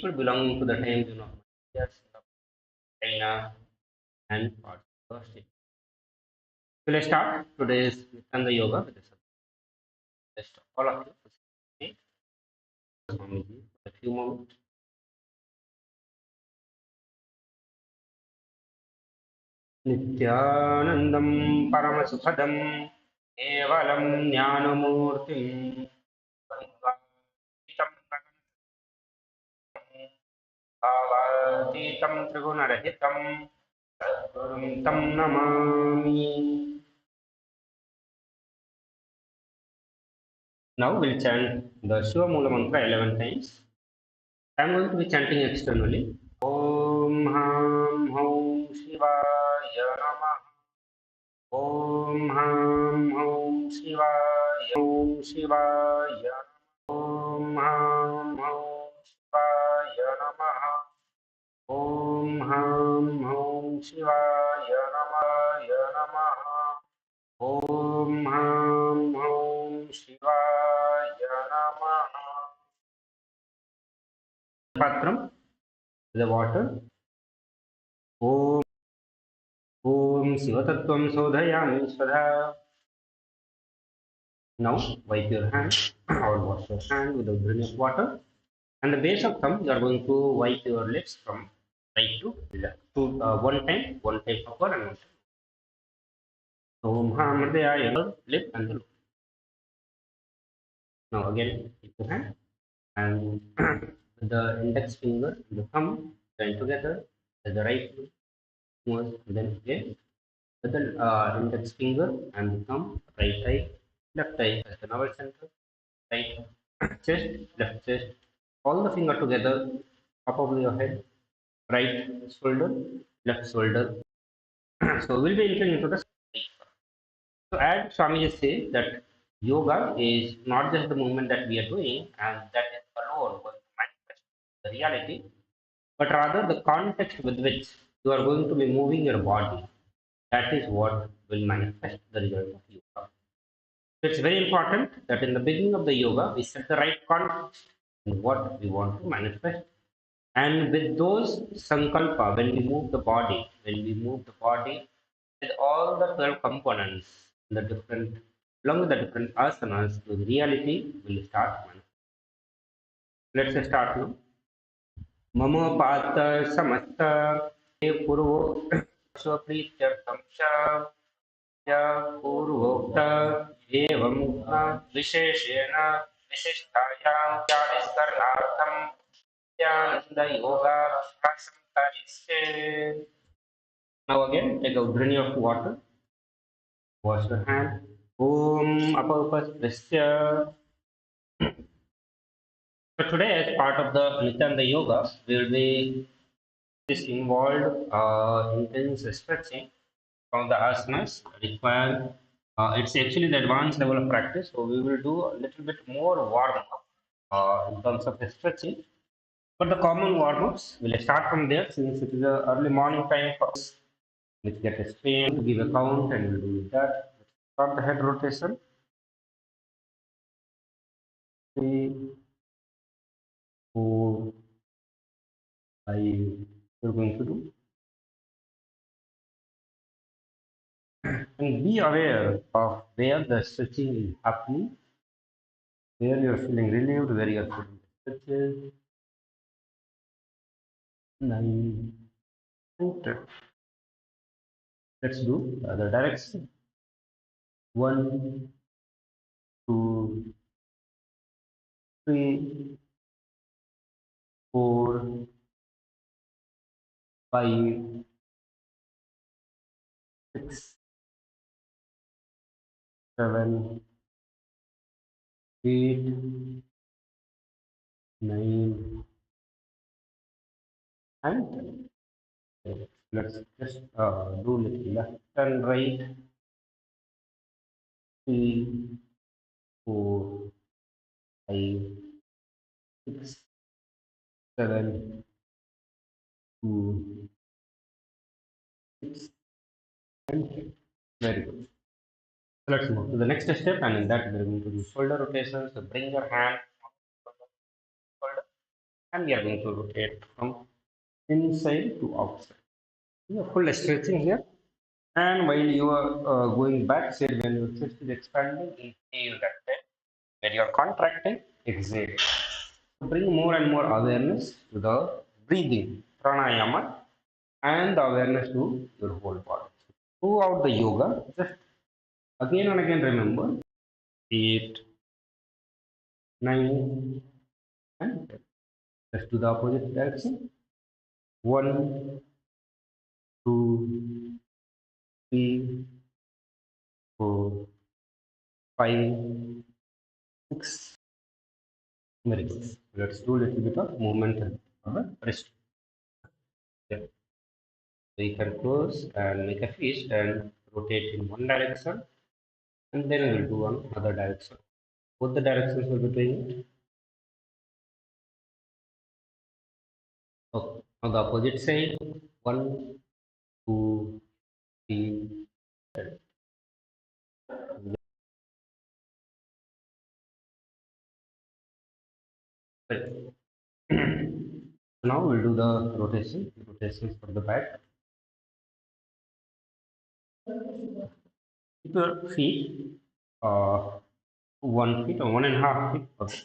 people belonging to the time zone of India, China, and parts of Australia. So let's start today's Nithyananda Yoga with the subject. All of you, okay? Swamiji, for a few moments. Nithyanandam Paramasukhadam Kevalam Jnanamurtim Bhavatītam Trigunaраhitam Sadgurum Tam Namami. Now we'll chant the Shiva Mula Mantra 11 times. I'm going to be chanting externally. Om Ham Hom Shivaya Namah. Om Ham Hom Shivaya Om Shivaya. Om Ham Hom Shivaya Namah. Om Ham Hom Shivaya Namah. Om Ham Hom Shivaya Namah. Patram, the water. Om Om Sivatattvam Sodhayami Svadha. Now wipe your hand or wash your hand with a drink of water. And the base of thumb, you are going to wipe your lips from right to left. One time upward and one time. Om Ham Hridayaya, lip and the loop. Now again, keep your hand and the index finger and the thumb join together as the right moves, then again with the index finger and the thumb, right eye, left eye as the navel center, right chest, left chest, all the finger together, top of your head, right shoulder, left shoulder. So we'll be entering into the sleep. So as Swami just said that yoga is not just the movement that we are doing and that is alone going to manifest the reality, but rather the context with which you are going to be moving your body. That is what will manifest the result of yoga. So it's very important that in the beginning of the yoga, we set the right context in what we want to manifest. And with those sankalpa, when we move the body, with all the 12 components, the different, along with the different asanas, the reality will start manifesting. Let's start now. Mama pata samasta purvo स्वप्रीत्यर्थं च पूर्वोक्त एवं विशेषेण विशिष्टायां चारिस्करणार्थं Nithyananda Yoga. Now again, take a drink of water. Wash your hand. Om Apapastasya. So today, as part of the Nithyananda Yoga, will be this involved intense stretching from the asanas required. It's actually the advanced level of practice, so we will do a little bit more warm up in terms of stretching. But the common warm-ups, we'll start from there since it is the early morning time for us. Let's get a strain to give a count and we'll do that. Let's start the head rotation. 3, 4, 5. We're going to do. And be aware of where the stretching is happening, where you're feeling relieved, where you're feeling stretches. 9 and 10. Let's do the other direction. 1, 2, 3, 4, 5, 6, 7, 8, 9, and 10. Okay. Let's just do little left and right. 3, 4, 5, 6, 7, 2, 6, and 10. Very good. So let's move to the next step, and in that we're going to do shoulder rotation. So bring your hand on the shoulder, and we are going to rotate from inside to outside. You are full stretching here, and while you are going back side, when your chest is expanding, inhale that time. When you are contracting, exhale. Bring more and more awareness to the breathing, pranayama, and the awareness to your whole body. Throughout the yoga, just again and again remember 8, 9, and 10. Let's do the opposite direction. 1, 2, 3, 4, 5, 6. Very good. Let's do a little bit of movement and rest. Yeah. So you can close and make a fist and rotate in one direction, and then we'll do one other direction. Both the directions will be doing it. Okay. On the opposite side, 1, 2, 3. Right. Now we'll do the rotations for the back. Keep your feet 1 feet or 1.5 feet. Okay.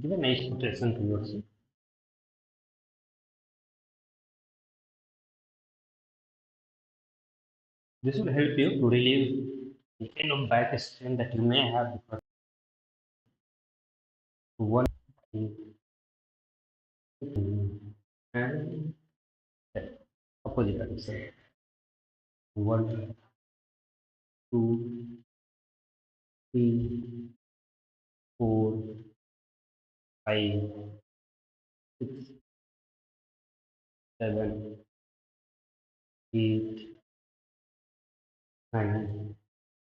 Give a nice rotation to yourself. This will help you to relieve the kind of back strain that you may have because one and opposite direction. 1, 2, 3, 4, 5, 6, 7, 8, 9,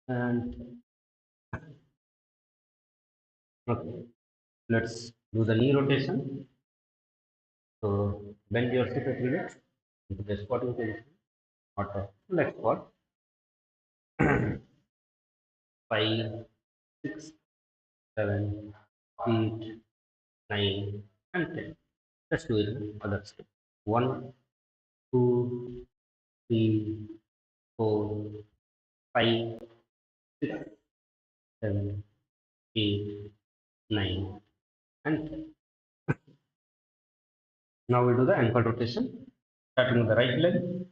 and okay. Let's do the knee rotation. So bend your hip a little bit into the squatting position, not a full squat. 5, 6, 7, 8, 9, and 10. Let's do it on other side. 1, 2, 3, 4, 5, 6, 7, 8, 9, and 10. Now we do the ankle rotation. Starting with the right leg.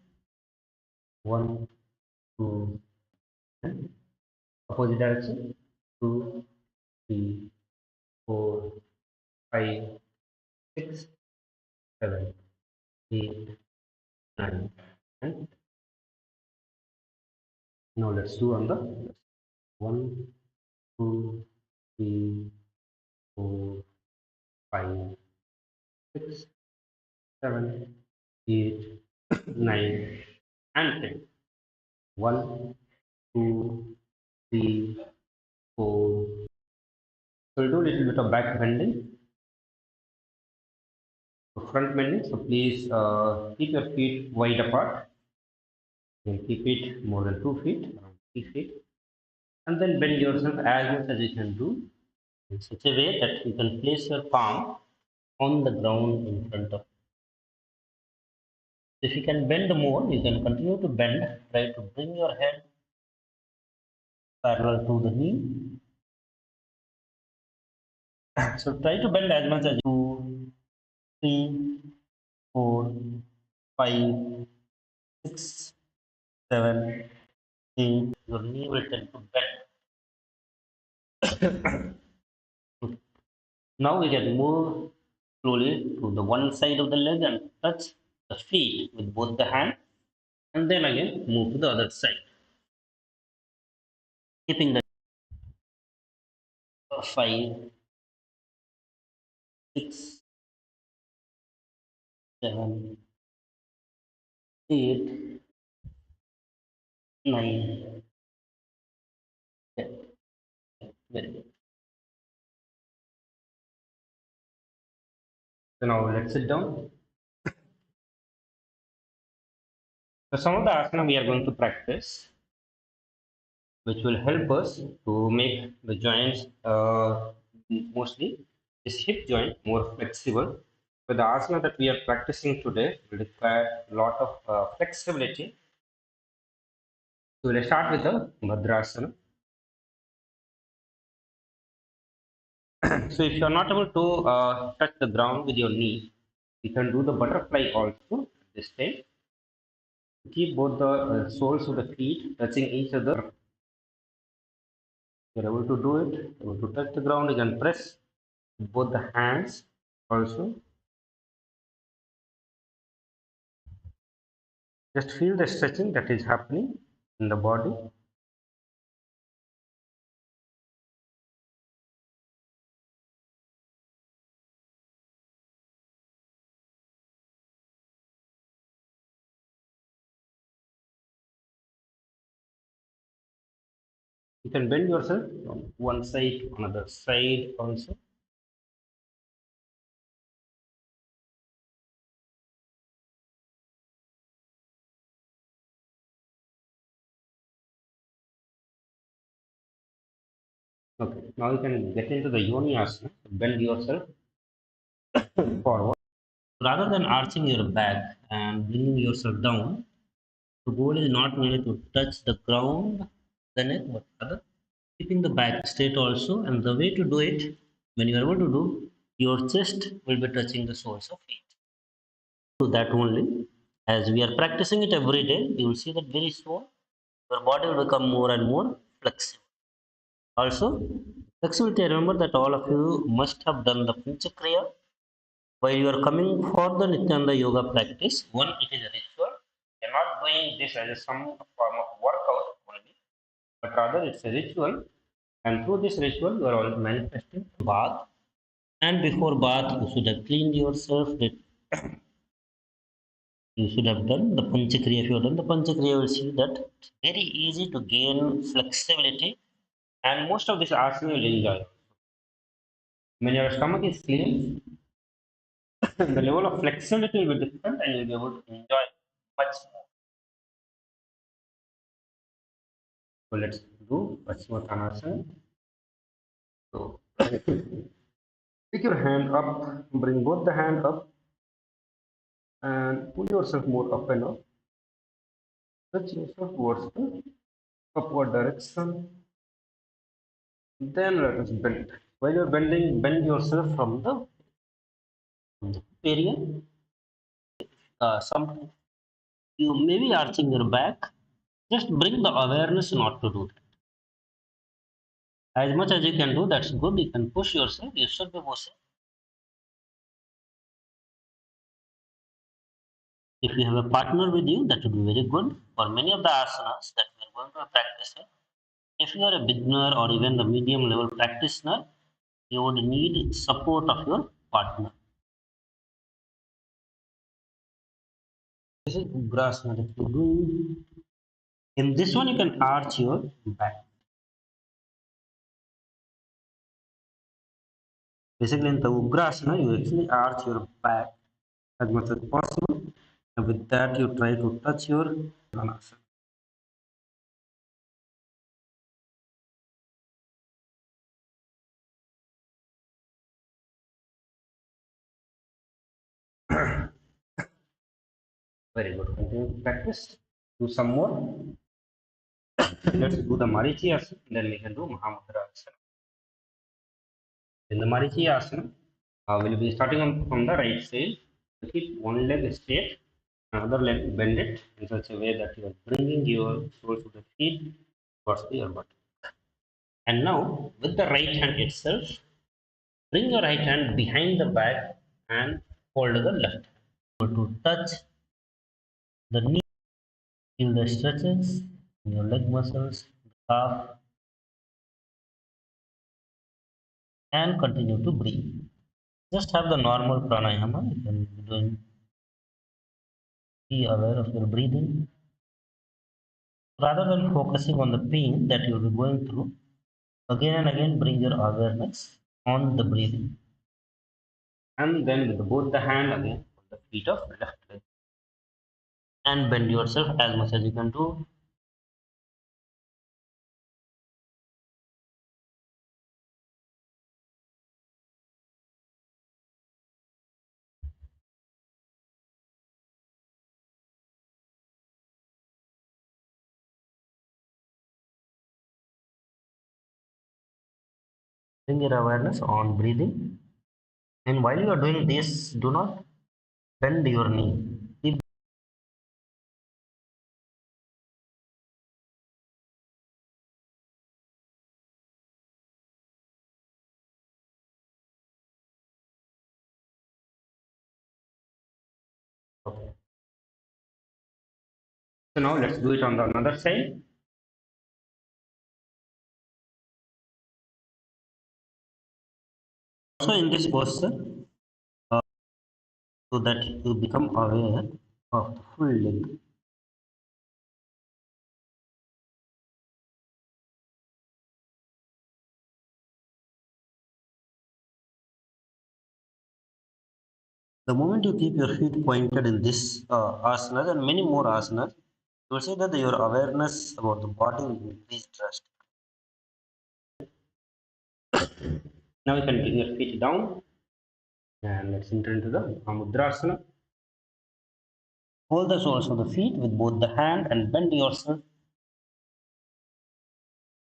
1, 2, and opposite direction. 2, 3, 4, 5, 6, 7, 8, 9, and now let's do on the 1, 2, 3, 4, 5, 6, 7, 8, 9, and 10. 1, 2, 3, 4. So we'll do a little bit of back bending, front bending. So please keep your feet wide apart. You can keep it more than 2 feet, around 3 feet, and then bend yourself as much as you can do in such a way that you can place your palm on the ground in front of you. If you can bend more, you can continue to bend. Try to bring your head parallel to the knee. So try to bend as much as 2, 3, 4, 5, 6, 7, 8. Your knee will tend to bend. Now we can move slowly to the one side of the leg and touch the feet with both the hands, and then again move to the other side, keeping the 5, 6, 7, 8, 9, 10. Very good. So now let's sit down. So some of the asana we are going to practice, which will help us to make the joints mostly this hip joint more flexible. So the asana that we are practicing today will require a lot of flexibility. So we'll start with the Bhadrasana. So if you are not able to touch the ground with your knee, you can do the butterfly also at this time. Keep both the soles of the feet touching each other. You're able to do it, able to touch the ground, you can press both the hands also. Just feel the stretching that is happening in the body. You can bend yourself from one side to another side also. Okay, now you can get into the yoni asana. Bend yourself forward. Rather than arching your back and bringing yourself down, the goal is not merely to touch the ground, the neck, but rather keeping the back straight also. And the way to do it, when you are able to do, your chest will be touching the soles of feet. Do that only. As we are practicing it every day, you will see that very soon your body will become more and more flexible. Also, flexibility, remember that all of you must have done the Panchakriya while you are coming for the Nithyananda Yoga practice. One, it is a ritual. You are not doing this as some form of workout only, but rather it's a ritual. And through this ritual, you are all manifesting bath. And before bath, you should have cleaned yourself. That you should have done the Panchakriya. If you have done the Panchakriya, you will see that it's very easy to gain flexibility. And most of this asana you will enjoy. When your stomach is clean, the level of flexibility will be different and you'll be able to enjoy much more. So let's do Paschimottanasana. So pick your hand up, bring both the hand up and pull yourself more up and up. Touch yourself towards the upward direction. Then let us bend. While you're bending, bend yourself from the area. Some you may be arching your back. Just bring the awareness not to do that. As much as you can do, that's good. You can push yourself. You should be pushing. If you have a partner with you, that would be very good. For many of the asanas that we are going to practice, if you are a beginner or even the medium level practitioner, you would need support of your partner. This is Ugrasana that you do. In this one, you can arch your back. Basically, in the Ugrasana, you actually arch your back as much as possible. And with that, you try to touch your Pranasana. Very good. Continue to practice. Do some more. Let's do the Marichi Asana. Then we can do Mahamudra Asana. In the Marichi Asana, we'll be starting from the right side. Keep one leg straight, another leg bend it in such a way that you are bringing your soles of the feet towards your butt. And now, with the right hand itself, bring your right hand behind the back and hold the left hand. To touch the knee, feel the stretches in your leg muscles, the calf, and continue to breathe. Just have the normal pranayama. You can be doing, be aware of your breathing. Rather than focusing on the pain that you'll be going through, again and again bring your awareness on the breathing. And then with both the hand again on the feet of left leg. And bend yourself as much as you can do. Bring your awareness on breathing. And while you are doing this, do not bend your knee. Keep okay. So now let's do it on the another side. Also in this posture, so that you become aware of the full leg. The moment you keep your feet pointed in this asana and many more asanas, you will see that your awareness about the body will increase drastically. Now you can bring your feet down and let's enter into the mudrasana. Hold the soles of the feet with both the hand and bend yourself.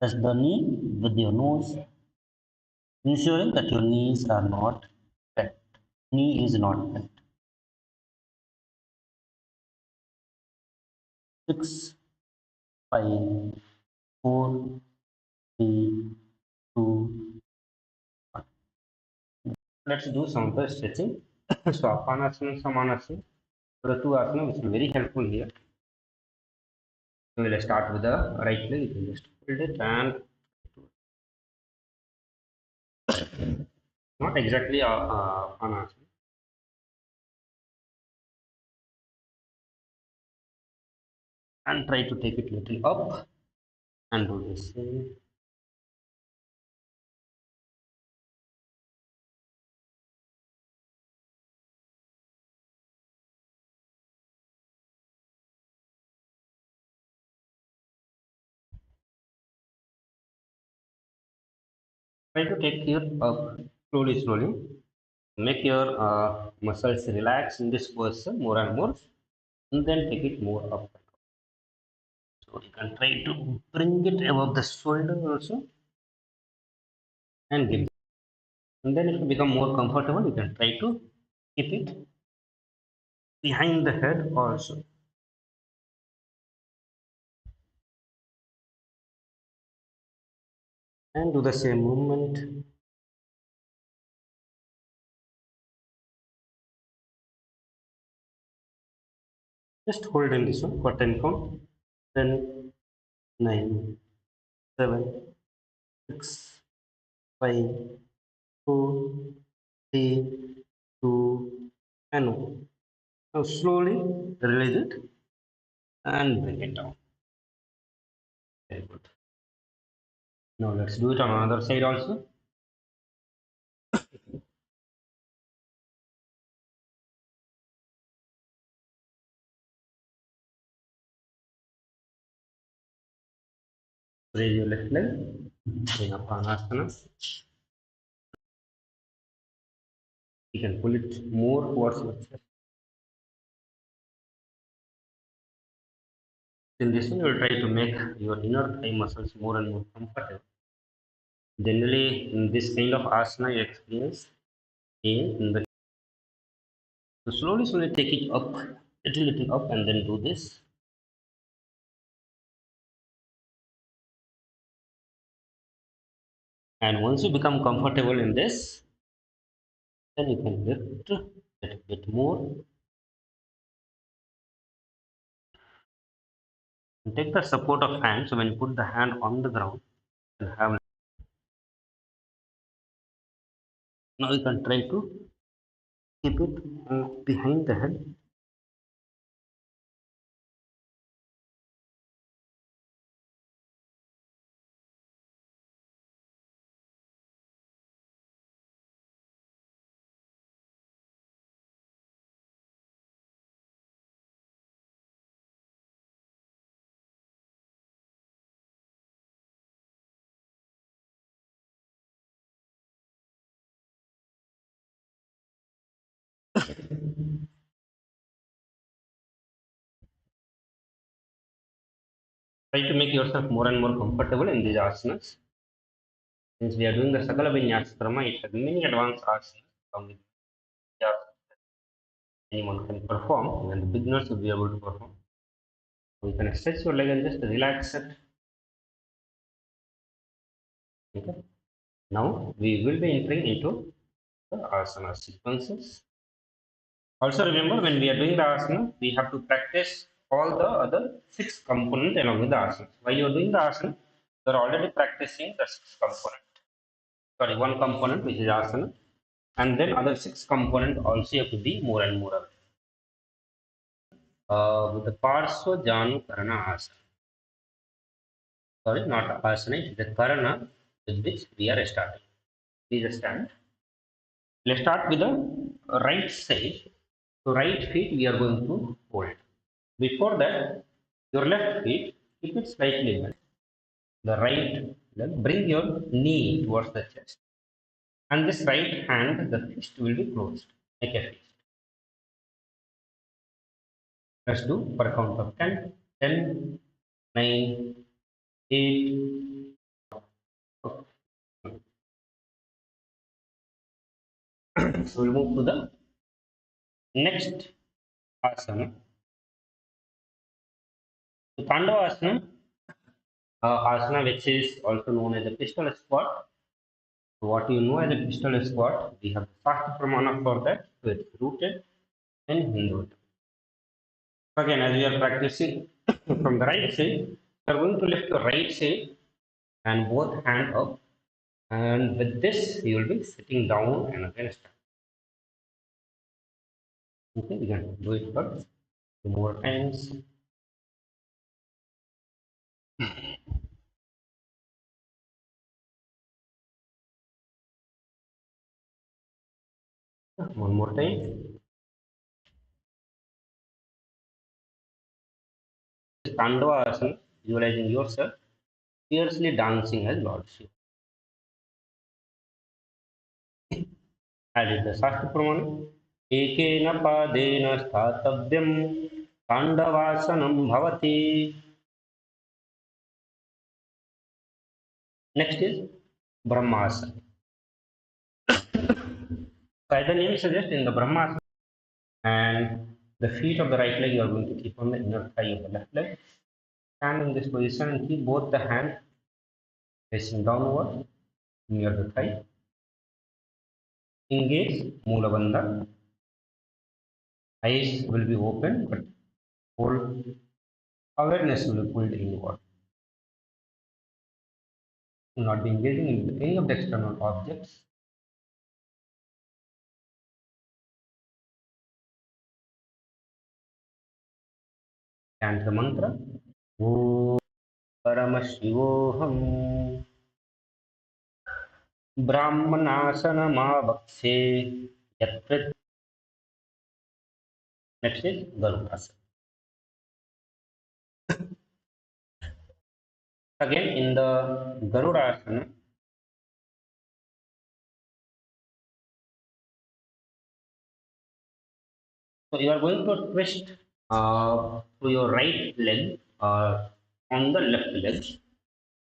Touch the knee with your nose, ensuring that your knees are not bent. Knee is not bent. 6, 5, 4, 3, 2, 1. Let's do some of the stretching. So Apanasana, Samanasana. So the two asanas which will be very helpful here. So we'll start with the right leg. You can just hold it and not exactly Apanasana. And try to take it little up and do the same. Try to take your up slowly, slowly. Make your muscles relax in this position more and more, and then take it more up. So you can try to bring it above the shoulder also and give. And then if you become more comfortable, you can try to keep it behind the head also. And do the same movement. Just hold in this one for 10 count. 10, 9, 7, 6, 5, 4, 3, 2, and 1. Now slowly release it and bring it down. Very good. Now let's do it on another side also. Raise your left leg. Bring up Anasana. You can pull it more towards your chest. In this one, you will try to make your inner thigh muscles more and more comfortable. Generally, in this kind of asana, you experience pain in the. So slowly, slowly take it up, little up, and then do this. And once you become comfortable in this, then you can lift a little bit more and take the support of hand. So when you put the hand on the ground, you have now you can try to keep it behind the head. Try to make yourself more and more comfortable in these asanas. Since we are doing the Sakala Vinyasa Krama, it has many advanced asanas from which anyone can perform, even the beginners will be able to perform. You can stretch your leg and just relax it. Okay. Now we will be entering into the asana sequences. Also remember, when we are doing the asana, we have to practice all the other 6 components along with the asana. While you are doing the asana, you are already practicing the 6 component. Sorry, one component which is asana, and then other 6 component also you have to be more and more aware. With the Parsva Janu Karana asana. Sorry, not asana, it is the Karana with which we are starting. Please stand. Let's start with the right side. So right feet we are going to hold. Before that, your left feet, keep it slightly bent. The right leg, bring your knee towards the chest. And this right hand, the fist will be closed, like a fist. Let's do for a count of 10, 10, 9, 8. So we'll move to the next asana. So Tandava asana, asana which is also known as a pistol squat. So what you know as a pistol squat, we have the Shastra Pramana for that. So it's rooted in Hinduism. Again, as we are practicing from the right side, we are going to lift the right side and both hand up. And with this, you will be sitting down and again start. Okay, we can do it for 2 more times. One more time. Tandava asana, visualizing yourself fiercely dancing as Lord Shiva. Added the Shastra Pramana. Ekena padena sthathavyam Tandavasanam bhavati. Next is Brahmasana. So as the name suggests, in the Brahmasana, and the feet of the right leg you are going to keep on the inner thigh of the left leg. Stand in this position and keep both the hands facing downward near the thigh. Engage Mula Bandha. Eyes will be open, but whole awareness will be pulled inward. Do not be engaging in any of the external objects. Chant the mantra. Om Paramashivoham Brahmanasana Mahavakya. Next is Garudasana. Again, in the Garudasana, so you are going to twist to your right leg on the left leg.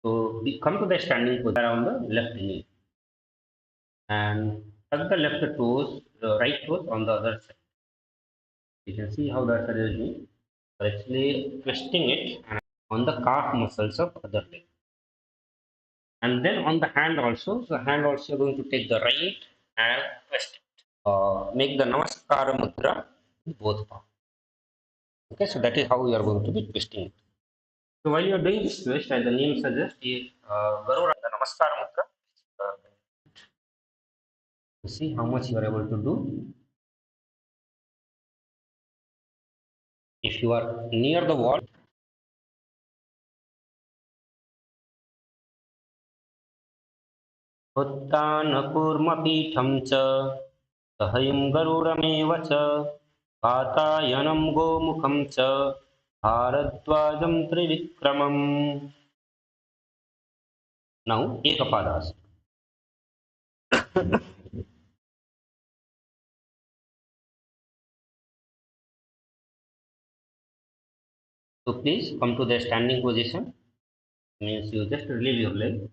So we come to the standing position on the left knee and tuck the left toes, the right toes on the other side. You can see how that is doing. So actually twisting it and on the calf muscles of other leg. And then on the hand also, so hand also you're going to take the right and twist it. Make the Namaskara mudra with both palms. Okay, so that is how you are going to be twisting it. So while you are doing this twist, as the name suggests, is Garuda, the Namaskara mudra. See how much you are able to do. If you are near the wall, उत्तानकूर्मपीठं च सह्यं गरुडमेव च वातायनं गोमुखं च भारद्वाजं त्रिविक्रमम्. Now Ekapadasana. So please come to the standing position. Means you just relieve your leg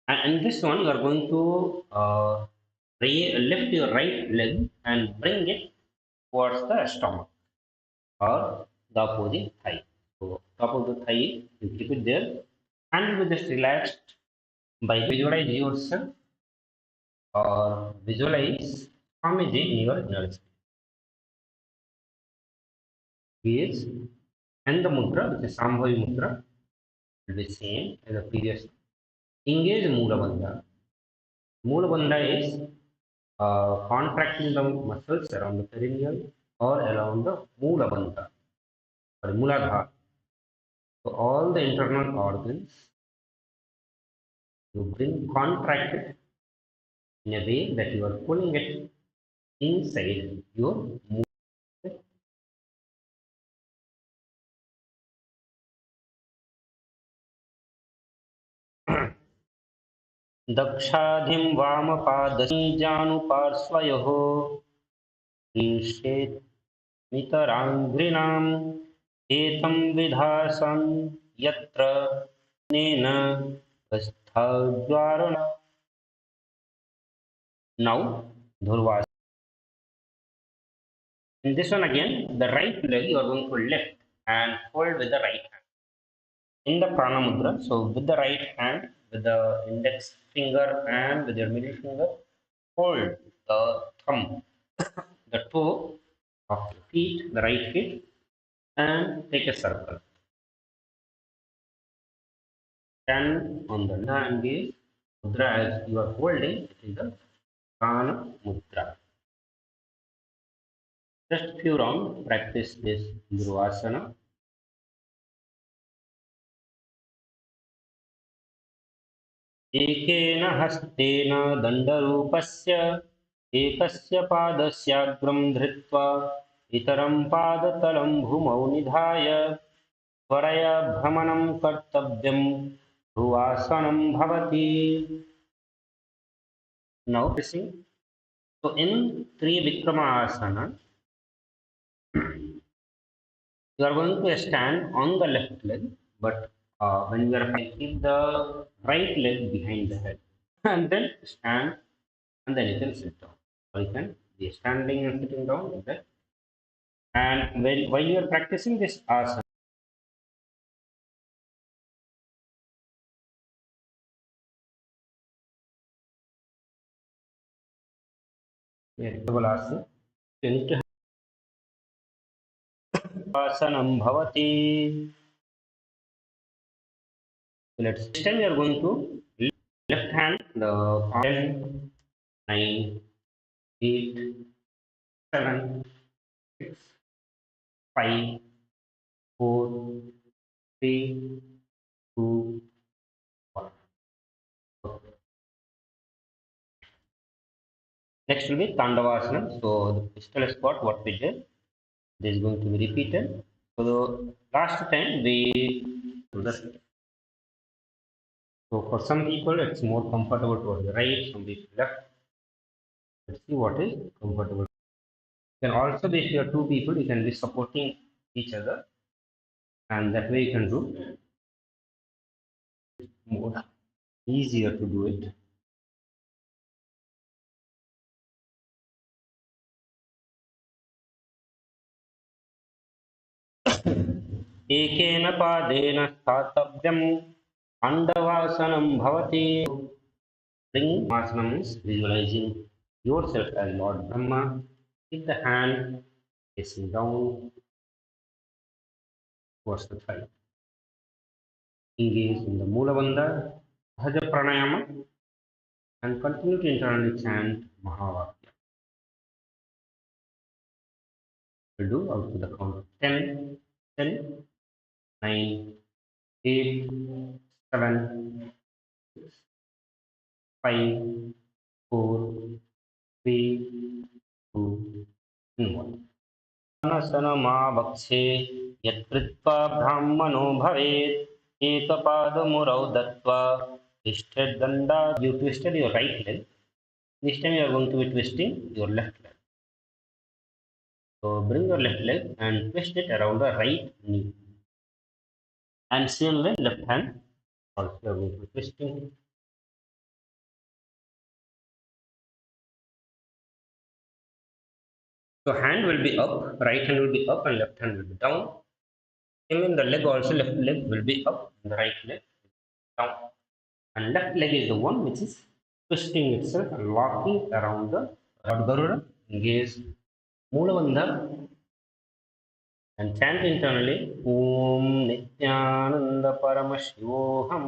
And in this one, you are going to lift your right leg and bring it towards the stomach or the opposite thigh. So, top of the thigh, you keep it there, and you just relaxed by visualize yourself or visualize Swamiji in your inner space. And the mudra, which is Sambhavi mudra, will be same as the previous. Engage Mula Bandha. Mula Bandha is contracting the muscles around the perineum or around the Mula Bandha or Muladhara. So all the internal organs you bring contracted in a way that you are pulling it inside your दक्षाधिं वामपादजानुपार्श्वयोः नितराङ्घ्रिणाम् एतं विधासन् यत्र नेन स्थज्वारण. Now, Dhurvas. In this one again, the right leg you are going to lift and hold with the right hand. In the Prana Mudra, so with the right hand, with the index finger and with your middle finger, hold the thumb, the toe of the feet, the right feet, and take a circle. Stand on the hand gaze. Mudra as you are holding, it is the Prana Mudra. Just few rounds, practice this Dhurvasana. एकेन हस्तेन दण्डरूपस्य एकस्य पादस्याग्रं धृत्वा इतरं पादतलं भूमौ निधाय त्वरया भ्रमणं कर्तव्यं भ्रुवासनं भवति. Now pressing. So in Trivikrama asana, you are going to stand on the left leg, but when you are keep the right leg behind the head, and then stand, and then you can sit down, or you can be standing and sitting down like that. And while you are practicing this asana, yeah, double asana, you need to have asanam bhavati. So let's this time we are going to left hand the 10, 9, 8, 7, 6, 5, 4, 3, 2, 1. Next will be Tandavasana. So the pistol spot, what we did, this is going to be repeated. So the last time we do the. So for some people it's more comfortable towards the right, some people left. Let's see what is comfortable. Can also be if you are two people, you can be supporting each other, and that way you can do more easier to do it. एकेन पादेन स्थातव्यम् अंडवासनं भवति. Bring asana means visualizing yourself as Lord Brahma. Keep the hand facing down towards the thigh. Engage in the Mula Bandha, Bhaja Pranayama, and continue to internally chant Mahavakya. We'll do out to the count of 10, 10, 9, 8, 7, 6, 5, 4, 3, 2, and 1. Mahavakya यत्कृत्वा ब्राह्मणो भवेत् एकपादमुरौ दत्त्वा twisted danda. You twisted your right leg. This time you are going to be twisting your left leg. So bring your left leg and twist it around the right knee. And same way left hand also you are going to be twisting So hand will be up, right hand will be up, and left hand will be down. Even the leg also, left leg will be up, and the right leg down. And left leg is the one which is twisting itself and locking around the Lord Garuda. Gaze Moolavandha and chant internally Om Nithyananda Paramashivoham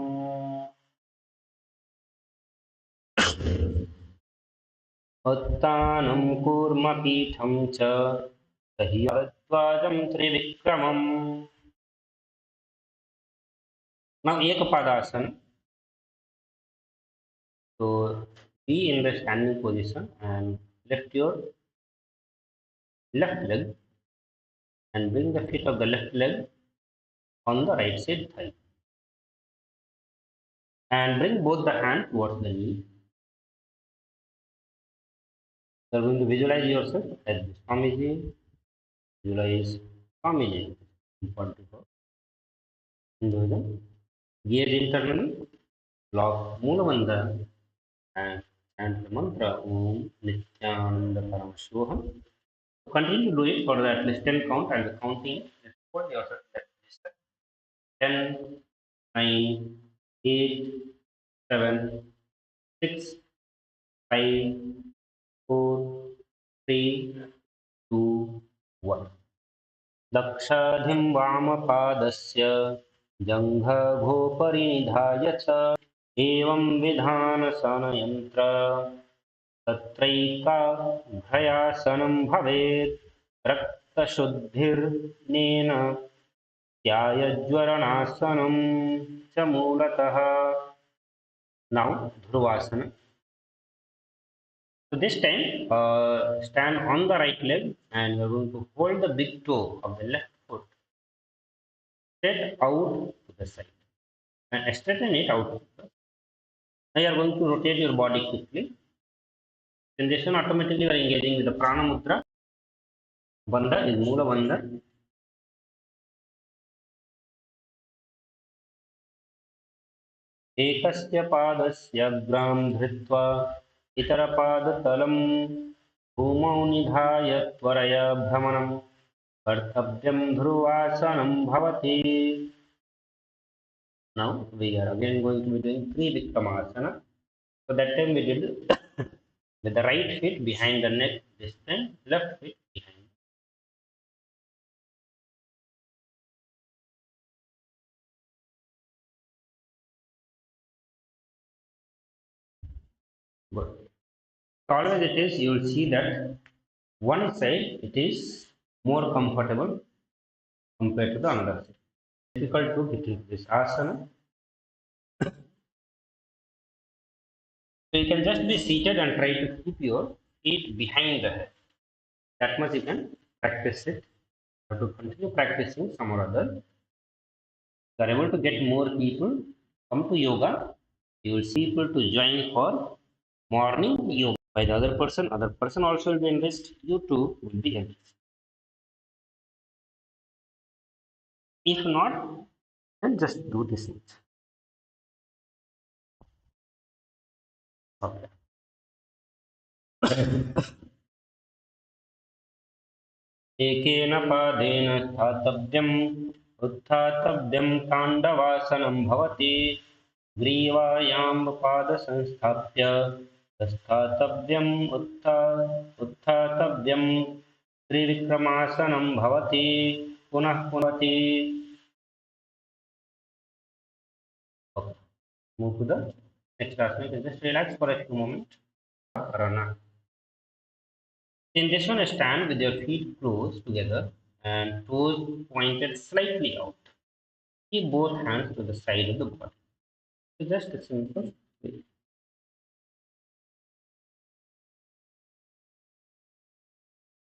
Uttanam Kurma Pitham Cha Sahyadvajam Trivikramam. Now Ekapadasana. So be in the standing position and lift your left leg and bring the feet of the left leg on the right side thigh and bring both the hands towards the knee. You are going to visualize yourself as Swamiji. Visualize Swamiji. Important for Hinduism. Gaze internally, block Moolavandha and chant the mantra Om Nithyananda Paramashivam. Continue to do it for at least 10 count and the counting. Just hold yourself at least 10, 9, 8, 7, 6, 5, 4, 3, 2, 1. दक्षाधिं वामपादस्य जङ्घोपरि निधाय च एवं विधानसनयन्त्र तत्रैकाभ्रयासनं भवेत् रक्तशुद्धिर्नेन ध्यायज्वरणासनं च मूलतः. Now Dhruvasana. So this time, stand on the right leg and you're going to hold the big toe of the left foot straight out to the side and straighten it out. Now you are going to rotate your body quickly. In this one, automatically you are engaging with the prana mudra. Bandha is Mula Bandha. एकस्य पादस्य अग्रां धृत्वा इतरपादतलं भूमौ निधाय त्वरया भ्रमणं कर्तव्यं ध्रुवासनं भवति. Now we are again going to be doing Trivikramasana. So that time we did with the right feet behind the neck, this time left feet behind. Good. So always it is, you will see that one side it is more comfortable compared to the another side. Difficult to get into this asana. So you can just be seated and try to keep your feet behind the head. That much you can practice it. But to continue practicing some or other, you are able to get more people come to yoga. You will see people to join for morning yoga by the other person. Other person also will be enriched. You too will be enriched. If not, then just do this much. Okay. एकेन पादेन स्थातव्यम् उत्थातव्यं ताण्डवासनं भवति ग्रीवायां पादसंस्थाप्य स्थातव्यम् उत्थातव्यं त्रिविक्रमासनं भवति पुनः पुनति. Okay. Move to the next asana. You can just relax for a few moments. Rana. In this one, stand with your feet close together and toes pointed slightly out. Keep both hands to the side of the body. So just a simple way.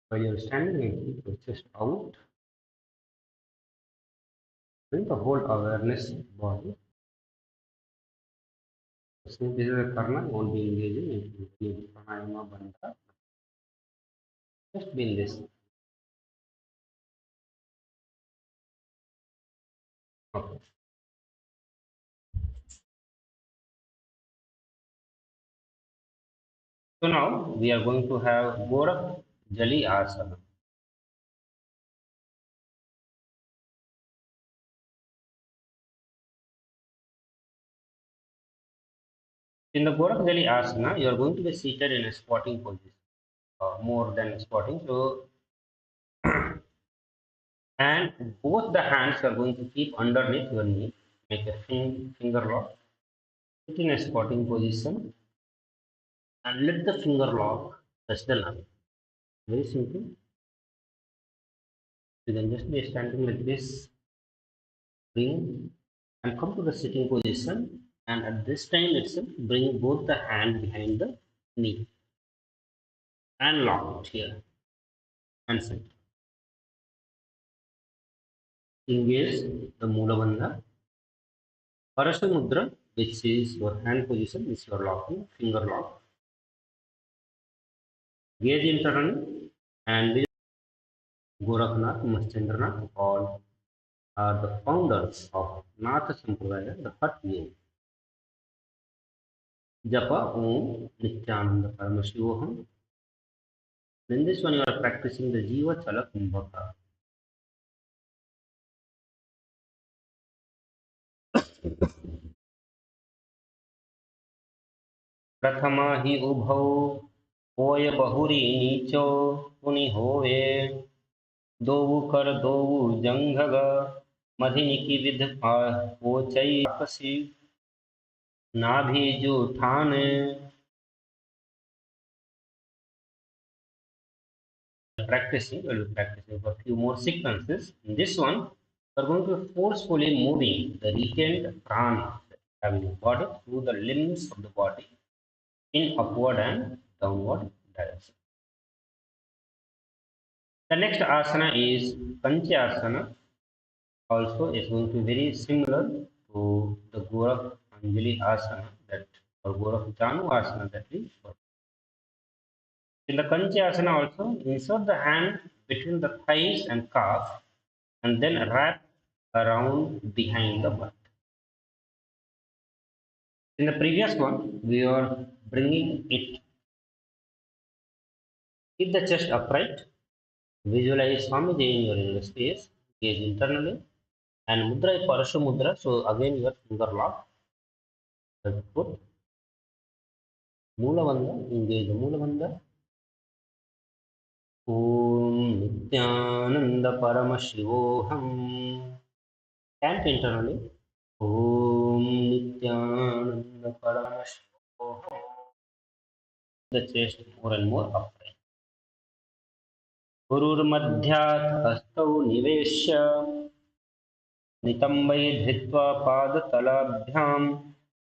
While you're standing and keep your chest out, bring the whole awareness of the body. So since this is a karma, you won't be engaging in any pranayama bandha. Just be in this. Okay. So now we are going to have Gorak Jali Asana. In the Gorakjali asana, you are going to be seated in a squatting position, more than squatting. So, and both the hands are going to keep underneath your knee, make a finger lock, sit in a squatting position, and let the finger lock touch the line. Very simple. You can just be standing like this, bring and come to the sitting position, and at this time itself, bring both the hand behind the knee and lock it here and sit. Engage the Mula Bandha. Parashamudra, which is your hand position, which you are locking, finger lock. Gaze internally and Gorakhnath, Maschendranath, all are the founders of Nath Sampradaya, the Hat Yoga. Japa Om Nithyananda Paramashivam. In this one, you are practicing the Jiva Chala Kumbhaka. प्रथमा हि उभौ होय बहुरी नीचो पुनि होवे दोऊ कर दोऊ जंघग मधिनिकी विध पोचई आपसी नाभि जो ठान practicing, we'll be practicing for a few more sequences. In this one, we're going to forcefully moving the retained prana that you have in your body through the limbs of the body in upward and downward direction. The next asana is Panchasana. Also, is going to be very similar to the Gorakh Anjali asana that or Gorakh Janu asana that we saw. In the Panchasana also, insert the hand between the thighs and calf and then wrap around behind the butt. In the previous one, we are bringing it, keep the chest upright, visualize Swamiji in your inner space, gaze internally, and mudra is Parashu mudra. So again, your finger lock, the foot, Mula Bandha, engage the Mula Bandha. Om Nithyananda Paramashivoham. Chant internally. Om Nithyananda Paramashivoham. The chest more and more upright. गुरुर्मध्यात् हस्तौ निवेश्य नितम्बै धृत्वा पादतलाभ्यां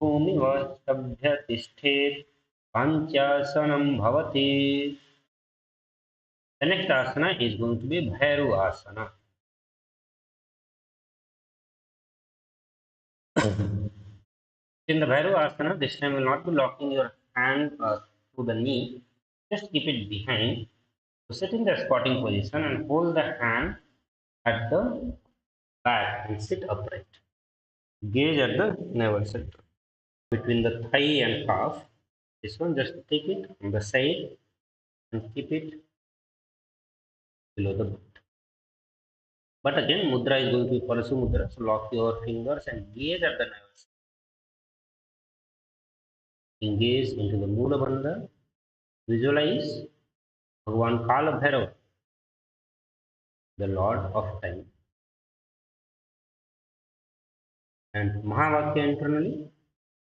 भूमिवस्तभ्य तिष्ठेत् पाञ्चासनं भवति. The next asana is going to be Bhairu asana. In the Bhairu asana, this time you will not be locking your hand to the knee. Just keep it behind. So sit in the squatting position and hold the hand at the back and sit upright. Gaze at the navel center. Between the thigh and calf, this one just take it on the side and keep it below the butt. But again, mudra is going to be Parasu mudra. So lock your fingers and gaze at the navel center. Engage into the Mula Bandha. Visualize Bhagavan Kala Bhairav, the Lord of Time. And Mahavakya internally.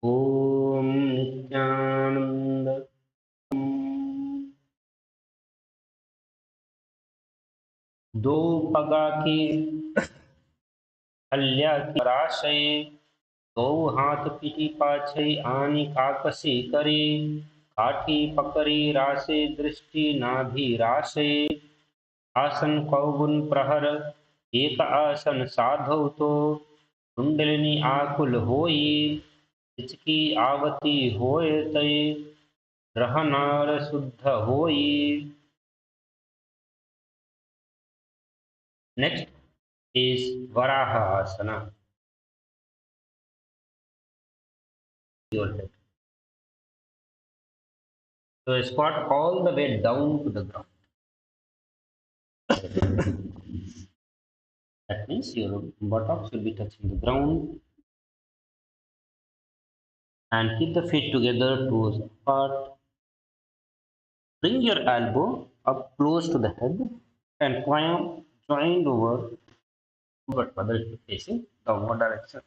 Om Nithyananda. दो पगा की हल्या की राशय दो हाथ पीठी पाछई आनी काकसी करी काठी पकड़ी राशे दृष्टि नाभि राशे आसन कौगुन प्रहर एक आसन साधौ तो कुंडलिनी आकुल होई हिचकी आवती होय तय रहनार शुद्ध होई. Next is Varaha asana. Your head. So squat all the way down to the ground. That means your buttocks will be touching the ground. and keep the feet together, toes apart. Bring your elbow up close to the head and palm joined over, but whether facing downward direction.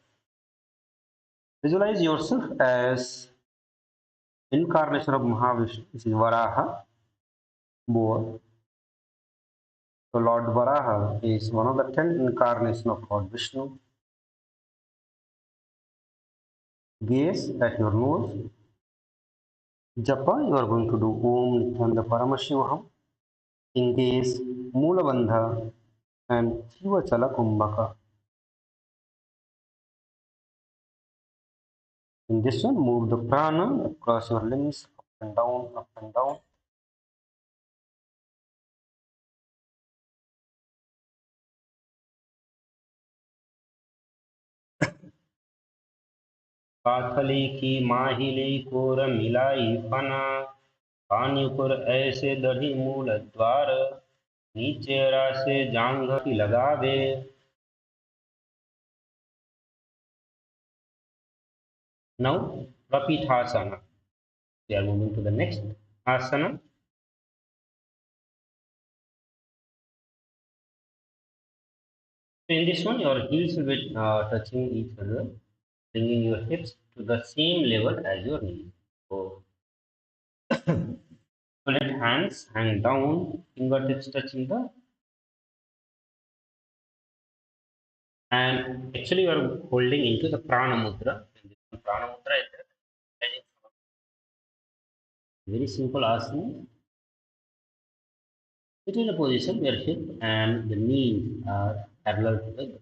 Visualize yourself as incarnation of Mahavishnu, which is Varaha, boar. So Lord Varaha is one of the 10 incarnations of Lord Vishnu. Gaze at your nose. Japa, you are going to do Om Nithyananda Paramashivam. Engage Mula Bandha and Jiva Chala Kumbhaka. In this one, move the prana across your limbs, up and down, up and down. पाथली की माहिली core मिलाई फना पानीपुर ऐसे दढ़ी मूल द्वार नीचे रासे जांघ की लगावे. Now Rapithasana. We are moving to the next asana. So in this one, your heels will be touching each other, bringing your hips to the same level as your knees. So, so let hands hang down, fingertips touching the, and actually you are holding into the prana mudra. In this one, prana mudra is a very simple asana. It is a position where hip and the knees are parallel together.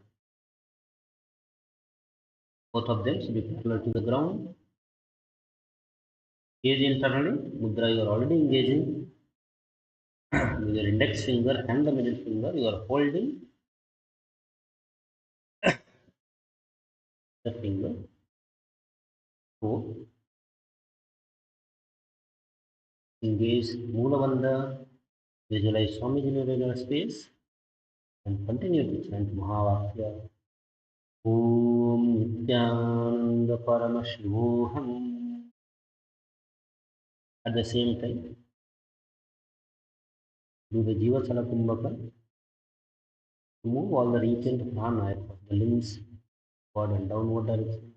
Both of them should be parallel to the ground. Gaze internally, mudra you are already engaging. With your index finger and the middle finger, you are holding the finger. So, engage Moolavandha, visualize Swamiji in your inner space, and continue to chant Mahavakya. Om Nithyananda Paramashivoham. At the same time, do the Jiva Chala Kumbhaka. Move all the recent prana of the limbs, forward and downward direction.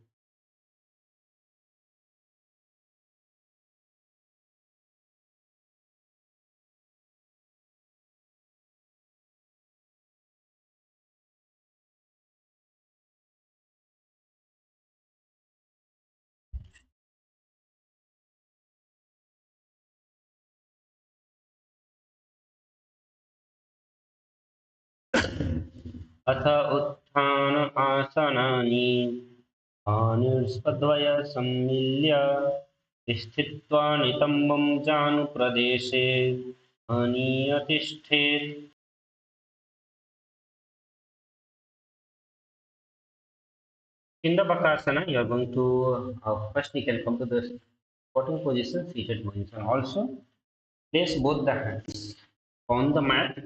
अथ उत्थान आसनानि पाणिर्स्पद्वय सम्मिल्य स्थित्वा नितम्बं जानुप्रदेशे आनीय तिष्ठेत्. In the Bakasana, you are going to first you can come to the squatting position, seated position. Also, place both the hands on the mat,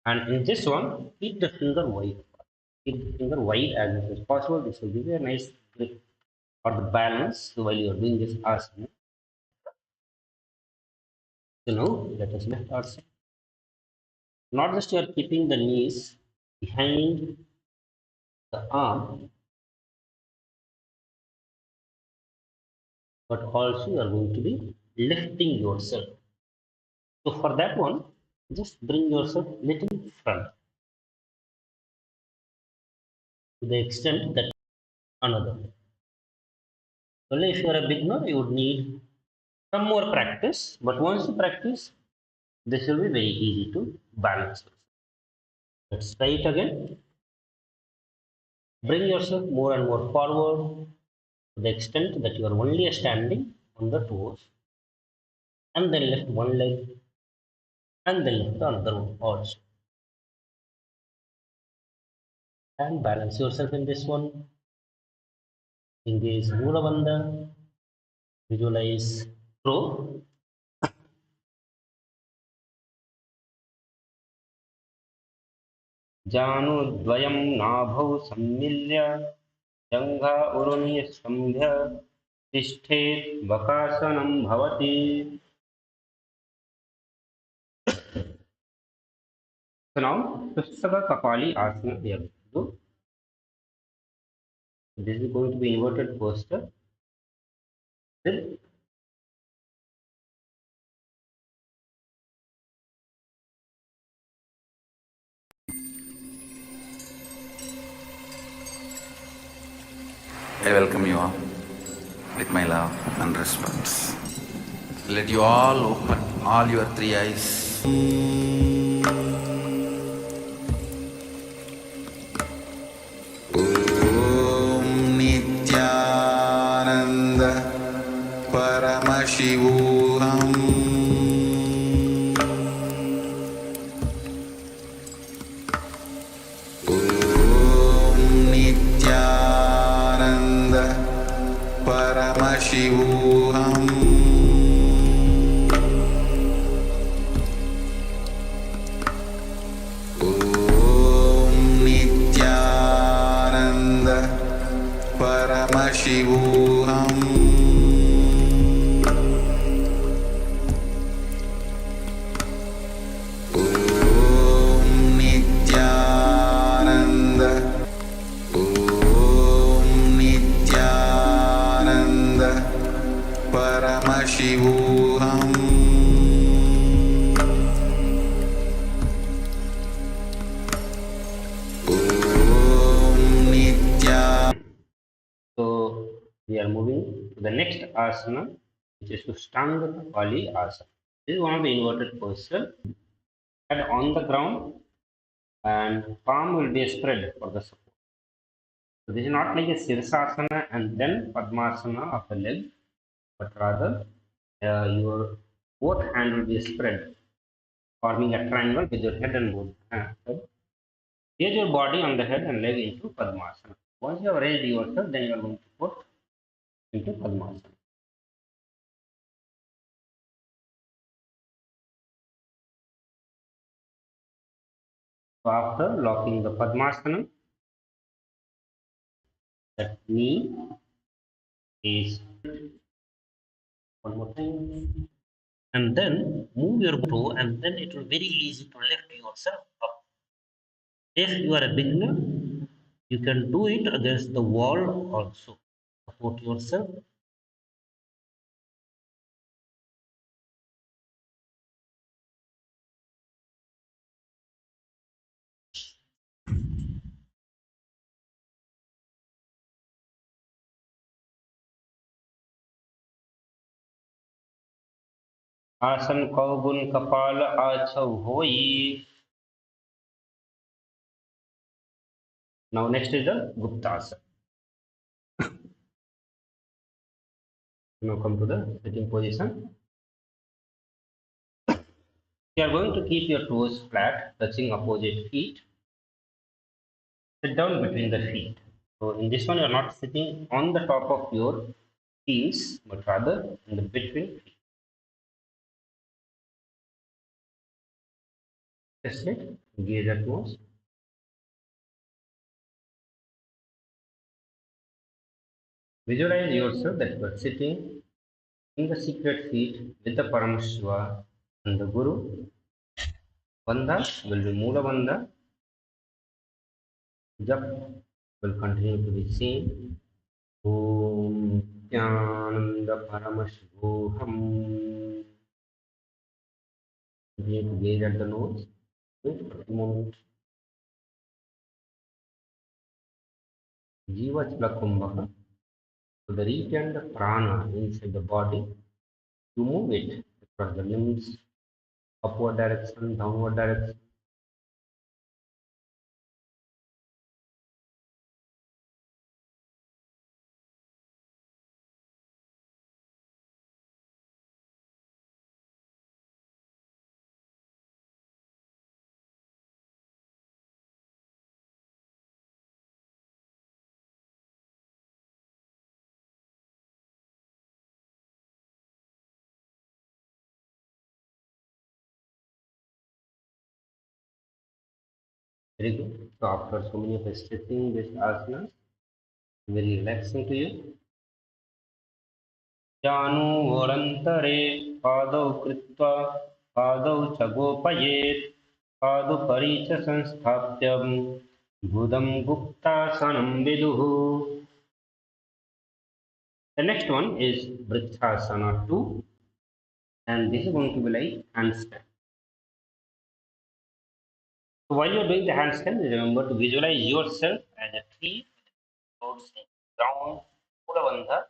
and in this one, keep the finger wide. Keep the finger wide as much as possible. This will give you a nice grip or the balance while you are doing this asana. So now let us lift ourselves. Not just you are keeping the knees behind the arm, but also you are going to be lifting yourself. So for that one, just bring yourself little front to the extent that another. Only if you are a beginner, you would need some more practice. But once you practice, this will be very easy to balance. Let's try it again. Bring yourself more and more forward to the extent that you are only standing on the toes, and then lift one leg and then lift the another one also. And balance yourself in this one. Engage Mula Bandha. Visualize throw. जानुद्वयं नाभौ सम्मिल्य जङ्घा उरुण्य स्तम्भ्य तिष्ठेत् वकासनं भवति. So now, Pushtaka Kapali Asana we are going to do. This is going to be inverted posture. Then I welcome you all with my love and respect. Let you all open all your three eyes. Om Nithyananda Paramashivam. Om Nithyananda Paramashivam. Om Nithyananda Paramashivam. Om Nithyananda. Om Nithyananda Paramashivam. Om Nithyananda. so we are moving to the next asana, which is Kushtanga Kapali Asana. This is one of the inverted posture. Head on the ground and palm will be spread for the support. So this is not like a Sirsasana and then Padmasana of the leg, but rather your both hand will be spread, forming a triangle with your head and both hands. Raise your body on the head and leg into Padmasana. Once you have raised yourself, then you are going to put into Padmasana. So after locking the Padmasana, that knee is one more time, and then move your toe, and then it will be very easy to lift yourself up. If you are a beginner, you can do it against the wall also. Support yourself. आसन कौगुन कपाल आछव होई. Now next is the Guptasana. Now come to the sitting position. You are going to keep your toes flat, touching opposite feet. Sit down between the feet. So in this one, you are not sitting on the top of your heels, but rather in the between feet. Just it, gaze upwards. Visualize yourself that you are sitting in the secret feet with the Paramashiva and the Guru. Bandha will be Mula Bandha. Jap will continue to be seen. Om Nithyananda Paramashivoham. Continue to gaze at the nose. Wait for a moment. Jiva Chala. So the retain the prana inside the body, you move it across the limbs, upward direction, downward direction. Very good. So after so many of stretching this asana, very relaxing to you. जानुवोरन्तरे पादौ कृत्वा पादौ च गोपयेत् पादुपरि च संस्थाप्य बुधं गुप्तासनं विदुः. The next one is Vritsasana 2, and this is going to be like handstand. So while you're doing the handstand, remember to visualize yourself as a tree roots in ground, Mula.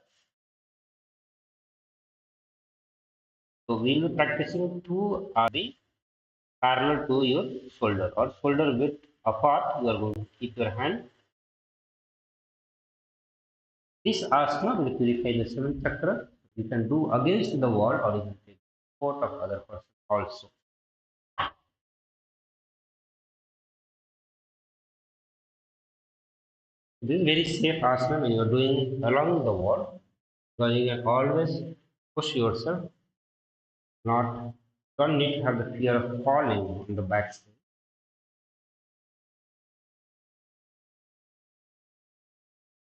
So we'll be practicing two RB parallel to your shoulder or shoulder width apart. You are going to keep your hand. This asana will purify the seventh chakra. You can do against the wall or you can take support of other person also. This is very safe asana when you are doing along the wall because you can always push yourself. Not don't need to have the fear of falling on the backside.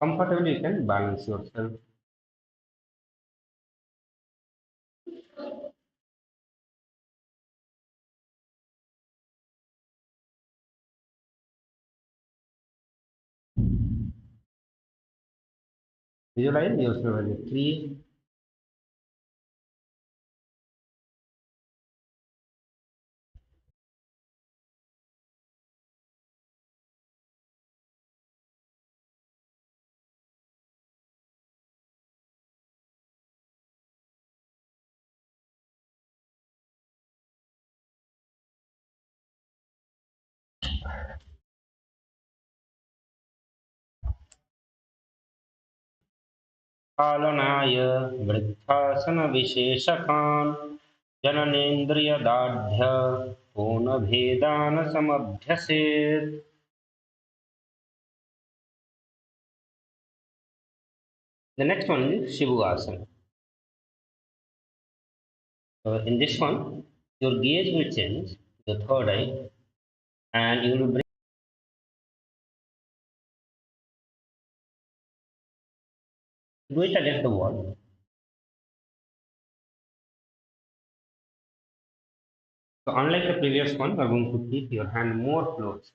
Comfortably, you can balance yourself. Visualize yourself as a tree. पालनाय वृद्धासनविशेषकान् जननेन्द्रियदार्ढ्य कोनभेदान् समभ्यसेत्. The next one is Shivasana. So in this one, your gaze will change to the third eye and you will do it against the wall. So unlike the previous one, you are going to keep your hand more close.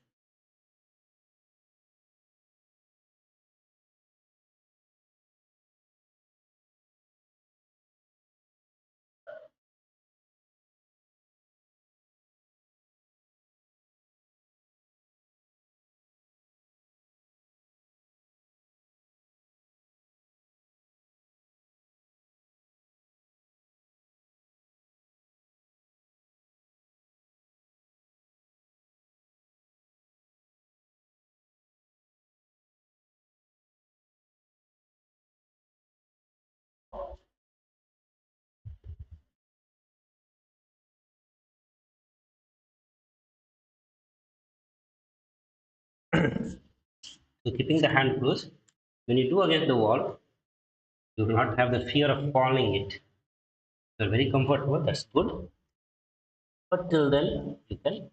So keeping the hand close, when you do against the wall, you do not have the fear of falling it. You're very comfortable, that's good. But till then, you can.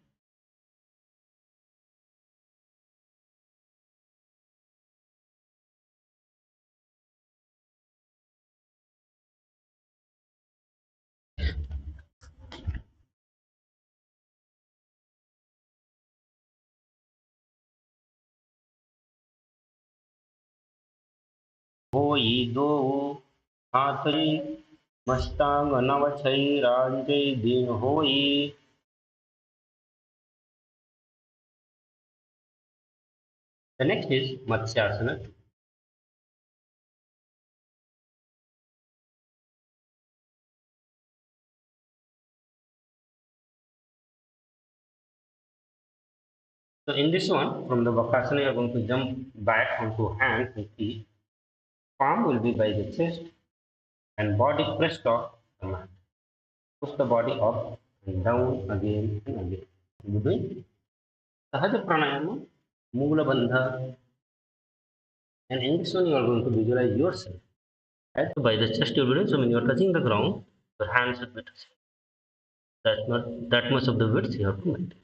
होई दो हाथई मस्तांग नवछई रांजय दिन होई. The next is Matsyasana. So in this one, from the Vakasana, you are going to jump back onto hands and feet. Palm will be by the chest and body pressed off the mat. Push the body up and down again and again. You doing Sahaja Pranayama, Mula Bandha, and in this one you are going to visualize yourself. Right? So by the chest you will be doing, so when you are touching the ground, your hands will be touching. That's not that much of the width you have to maintain.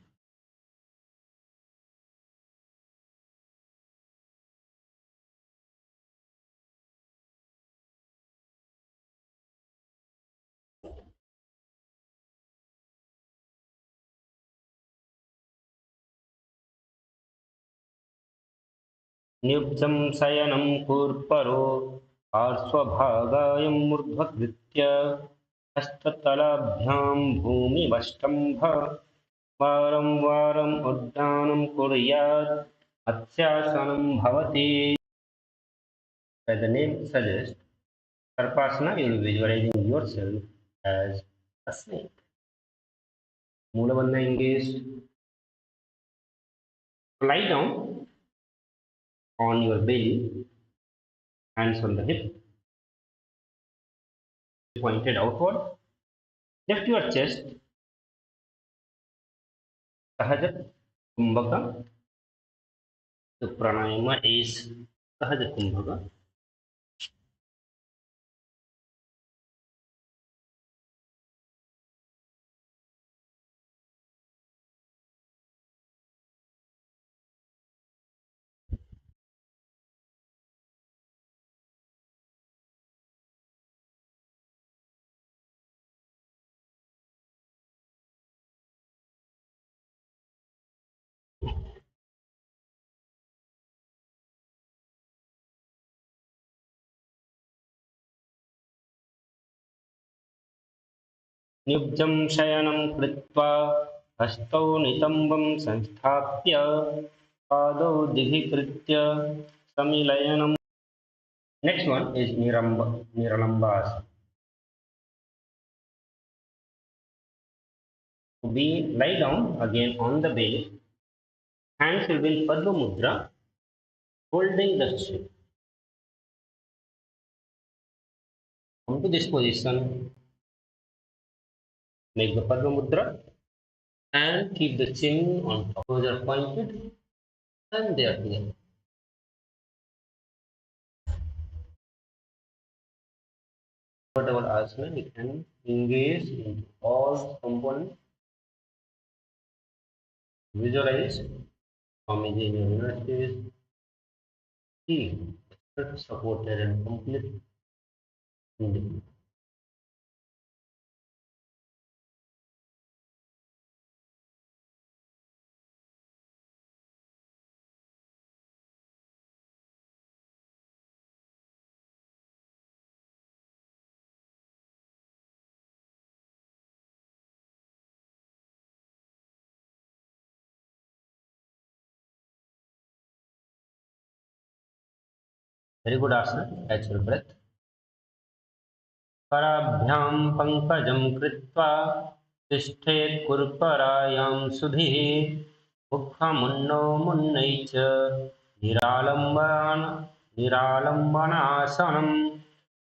नियुब्जं शयनं कूर्परो पार्श्वभागायं मूर्ध्वकृत्य हस्ततलाभ्यां भूमिवष्टम्भ वारं वारम् उड्डानं कुर्यात् मत्स्यासनं भवति. As the name suggests, Sarpasana, you will be visualizing yourself as a snake. Moolavandha engaged. Lie down on your belly, hands on the hip, pointed outward. Lift your chest, Sahaja Kumbhaka. The pranayama is Sahaja Kumbhaka. निब्जं शयनं कृत्वा हस्तौ नितम्बं संस्थाप्य पादौ दिघीकृत्य समिलयनम्. Next one is Niralambas. We lie down again on the belly. Hands will be in Padma Mudra, holding the chin. Come to this position, make the Padma Mudra and keep the chin on top. Toes are pointed and they are together. Whatever asana, you can engage in all components. Visualize Swamiji in your inner space. See, supported and complete independence. Very good asana. Catch your breath. कराभ्यां पङ्कजं कृत्वा तिष्ठेत् कुर्परायां सुधिः मुखमुन्नौ मुन्नै च निरालम्बनासनं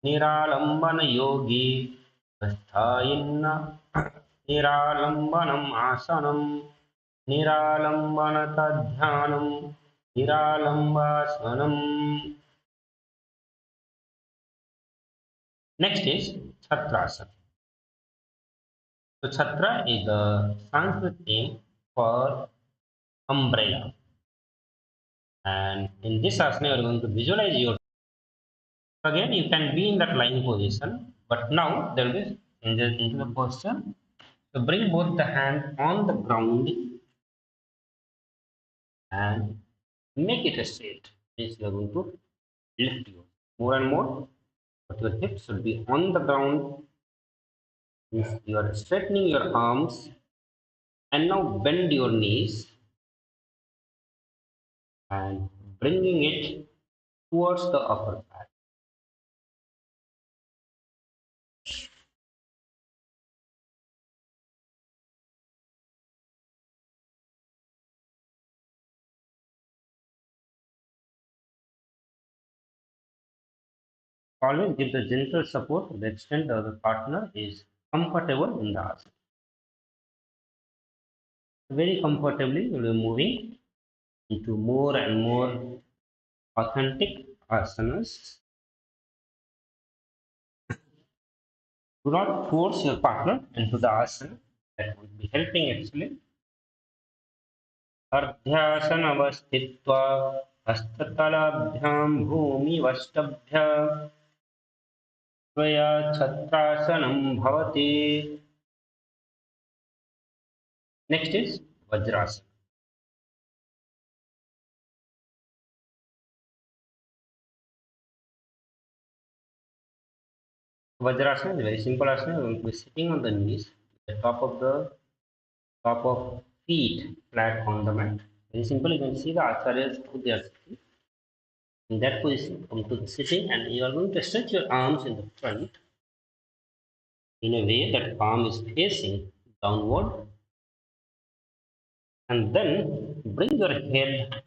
निरालम्बनयोगी अस्थायिन्न निरालम्बनम् आसनं निरालम्बनतध्यानं निरालम्बासनम्. Next is Chhatrasana. So Chhatra is the Sanskrit name for umbrella. And in this asana, you are going to visualize your. Again, you can be in that lying position, but now there will be changes into the posture. So bring both the hands on the ground and make it a straight. Means you are going to lift you more and more, but your hips should be on the ground. Means you are straightening your arms and now bend your knees and bringing it towards the upper back. Always give the gentle support to the extent that the partner is comfortable in the asana. Very comfortably, you will be moving into more and more authentic asanas. Do not force your partner into the asana. That would be helping actually. अर्ध्यासनवस्थित्वा हस्ततलाभ्यां भूमिवष्टभ्य त्वया छत्रासनं भवति. Next is Vajrasana. Vajrasana is a very simple asana. We're sitting on the knees, the top of feet flat on the mat. Very simple. You can see the acharyas how they are sitting. In that position, come to the sitting, and you are going to stretch your arms in the front in a way that palm is facing downward, and then bring your head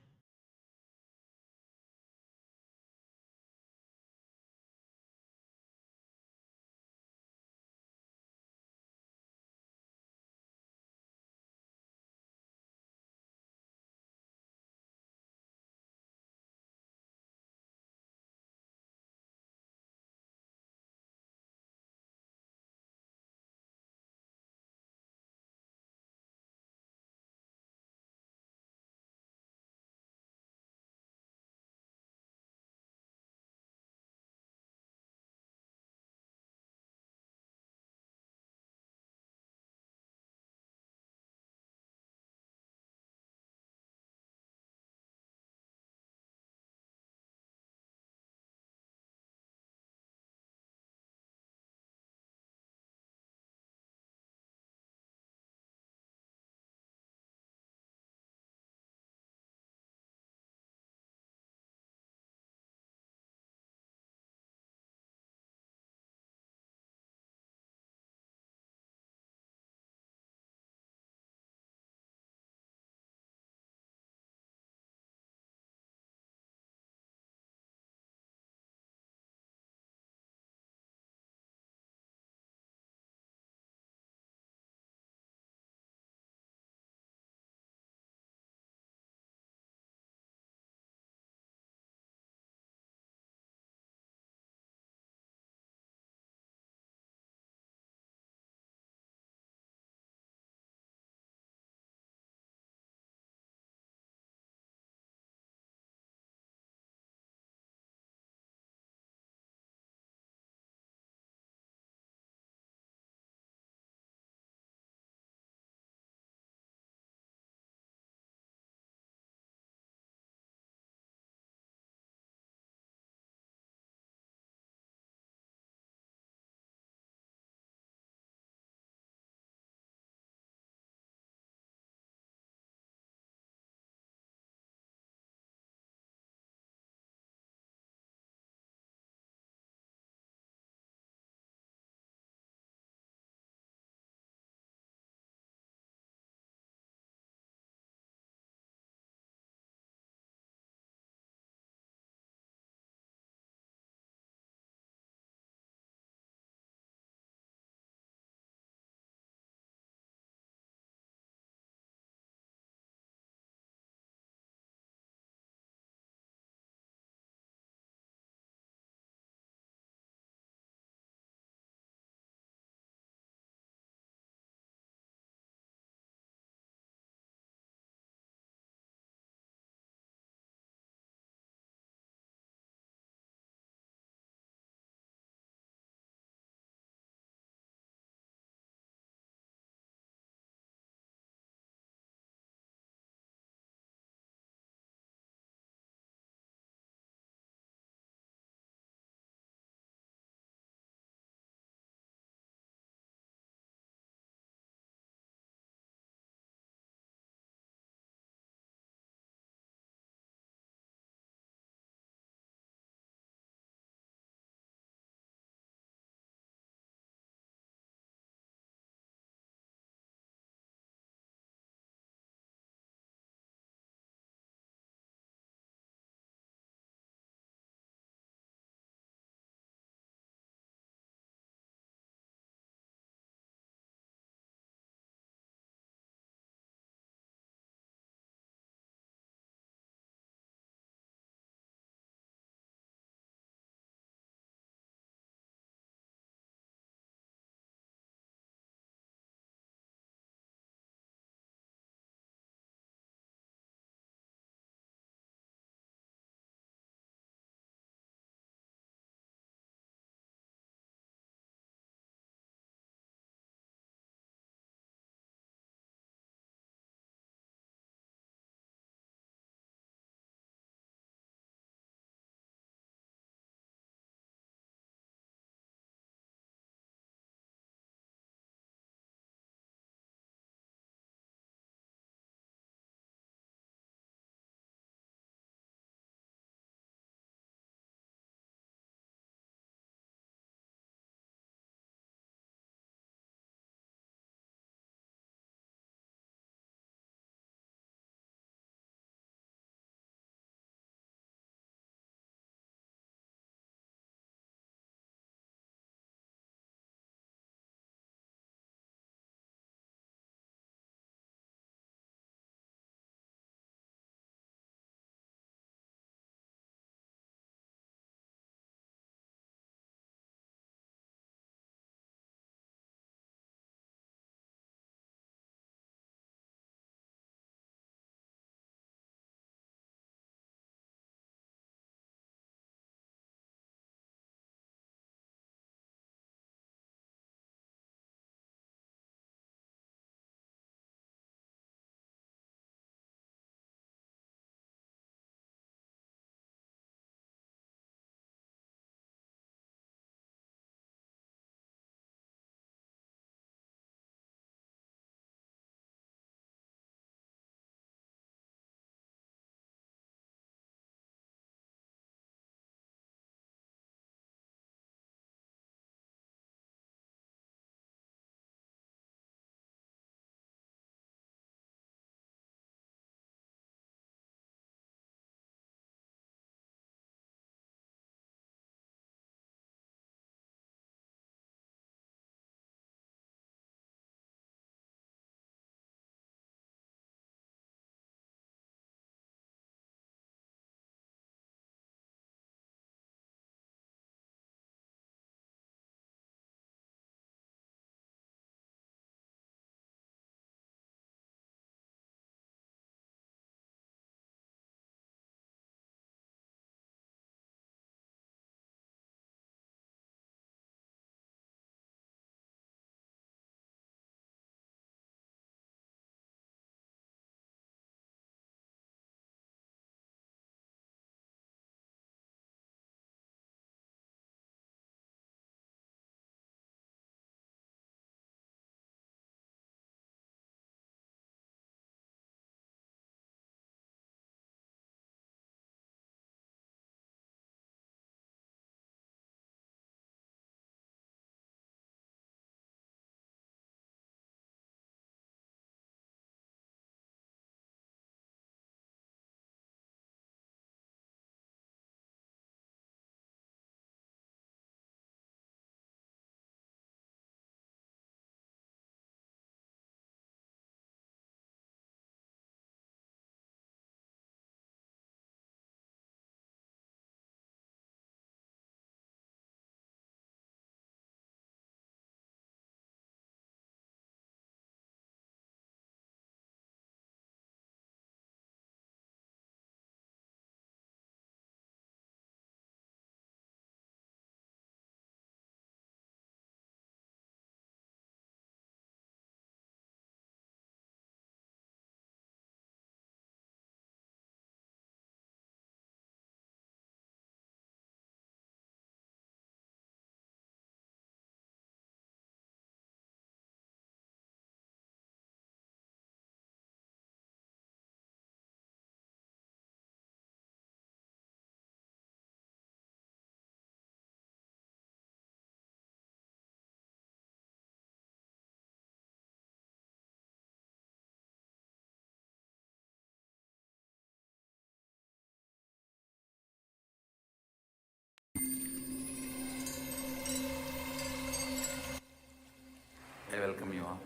I welcome you all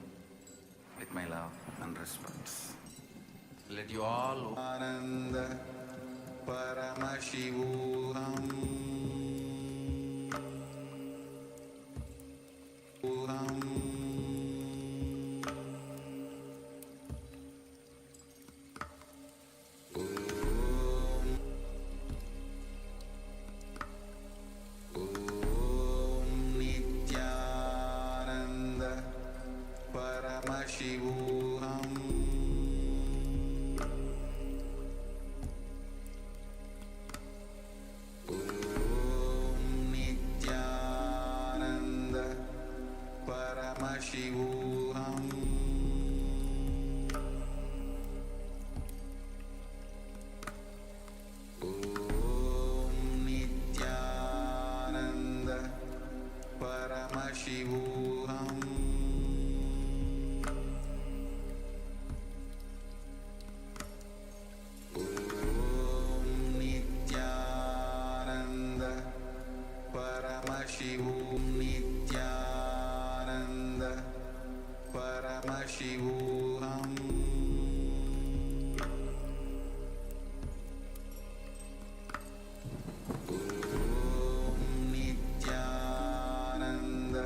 with my love and respects. Let you all Ananda Paramashivam Nithyananda Paramashivam Nithyananda Paramashivam Nithyananda Paramashivam Nithyananda Paramashivam Nithyananda Paramashivam Nithyananda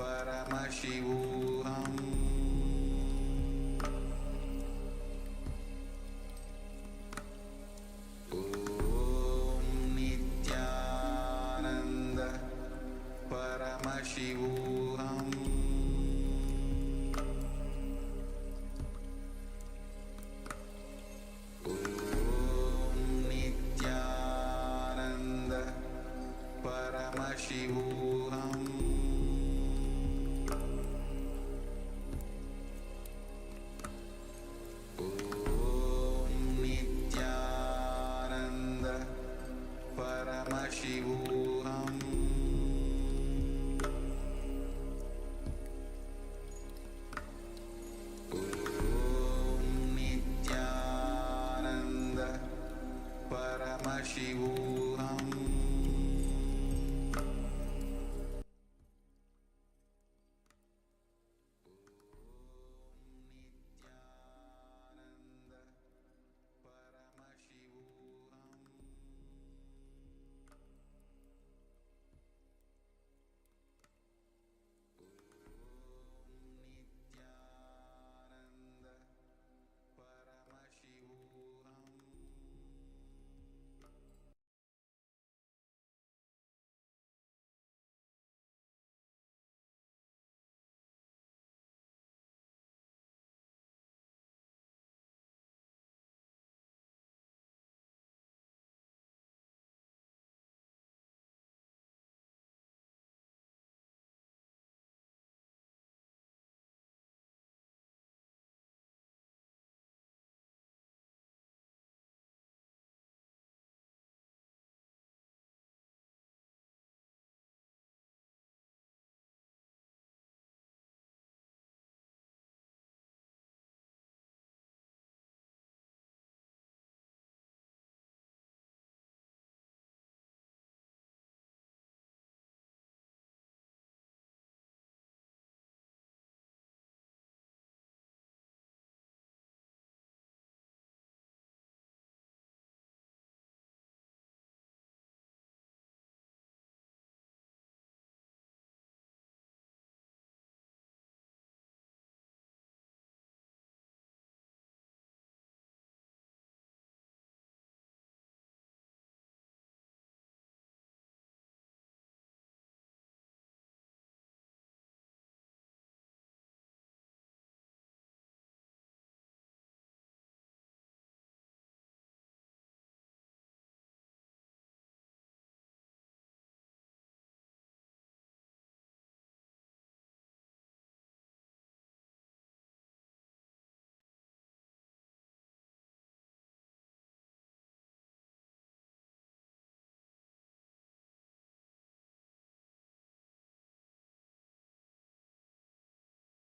Paramashivam Nithyananda Paramashivam Nithyananda Paramashivam Nithyananda Paramashivam Nithyananda Paramashivam Nithyananda Paramashivam Nithyananda Paramashivam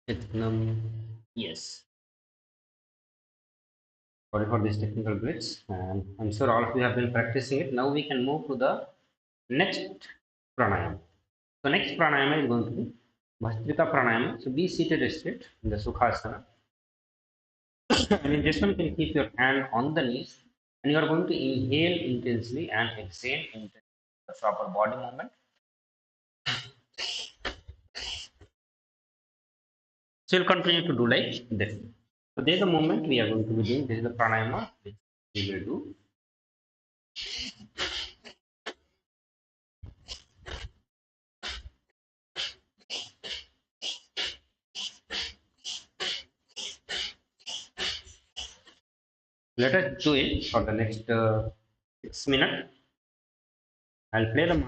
Yatnam. Yes. Sorry for these technical glitch. And I'm sure all of you have been practicing it. Now we can move to the next pranayama. So next pranayama is going to be Bhastrika pranayama. So be seated straight in the Sukhasana. And in this one, you can keep your hand on the knees and you are going to inhale intensely and exhale intensely. The proper body movement. So you'll continue to do like this. So there's a movement we are going to be doing. This is the pranayama which we will do. Let us do it for the next 6 minutes. I'll play the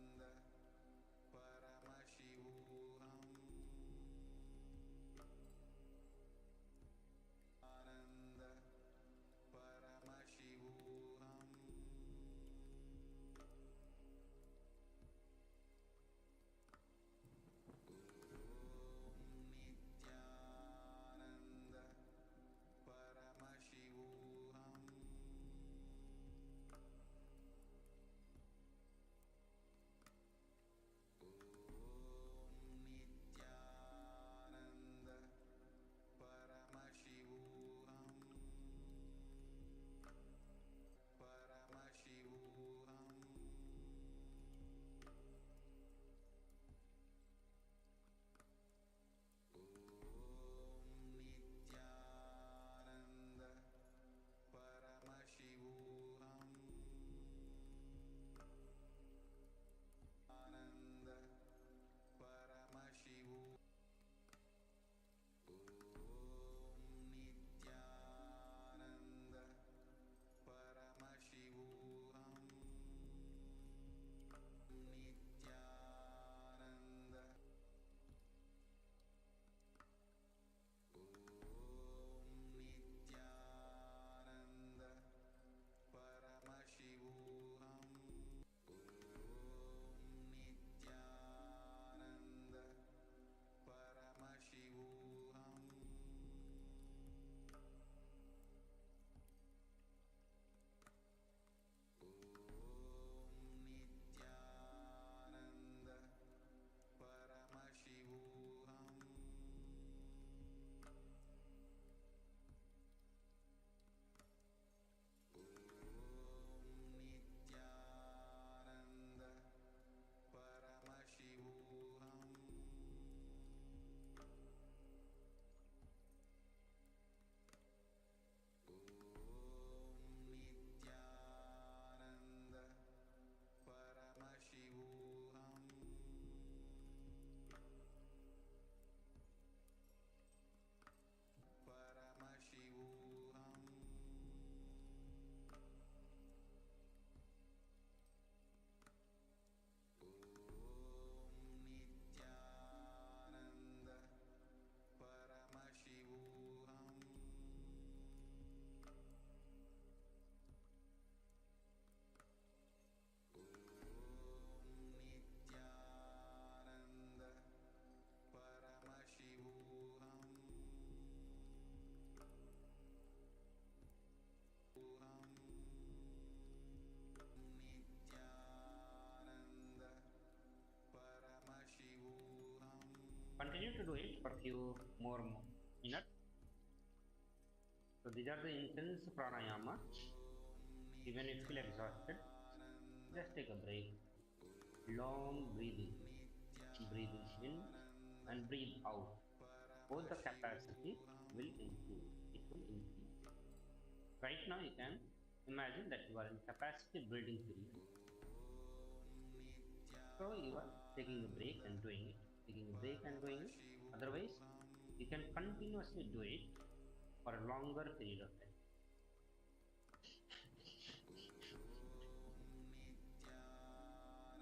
Nithyananda Paramashivam Nithyananda Paramashivam Ananda Paramashivam Nithyananda Paramashivam Nithyananda Paramashivam Paramashivam Nithyananda Paramashivam Ananda Paramashivam Nithyananda Paramashivam Nithyananda Nithyananda Paramashivam Nithyananda Paramashivam Nithyananda Paramashivam Nithyananda Paramashivam Nithyananda Paramashivam Paramashivam Nithyananda Paramashivam Nithyananda Paramashivam Nithyananda Paramashivam continue to do it for a few more minutes. So these are the intense pranayama. Even if you feel exhausted, just take a break. Long breathing. Breathing in and breathe out. Both the capacity will improve. It will increase. Right now you can imagine that you are in capacity building period. So you are taking a break and doing it. Taking a break and doing it. Otherwise, you can continuously do it for a longer period of time.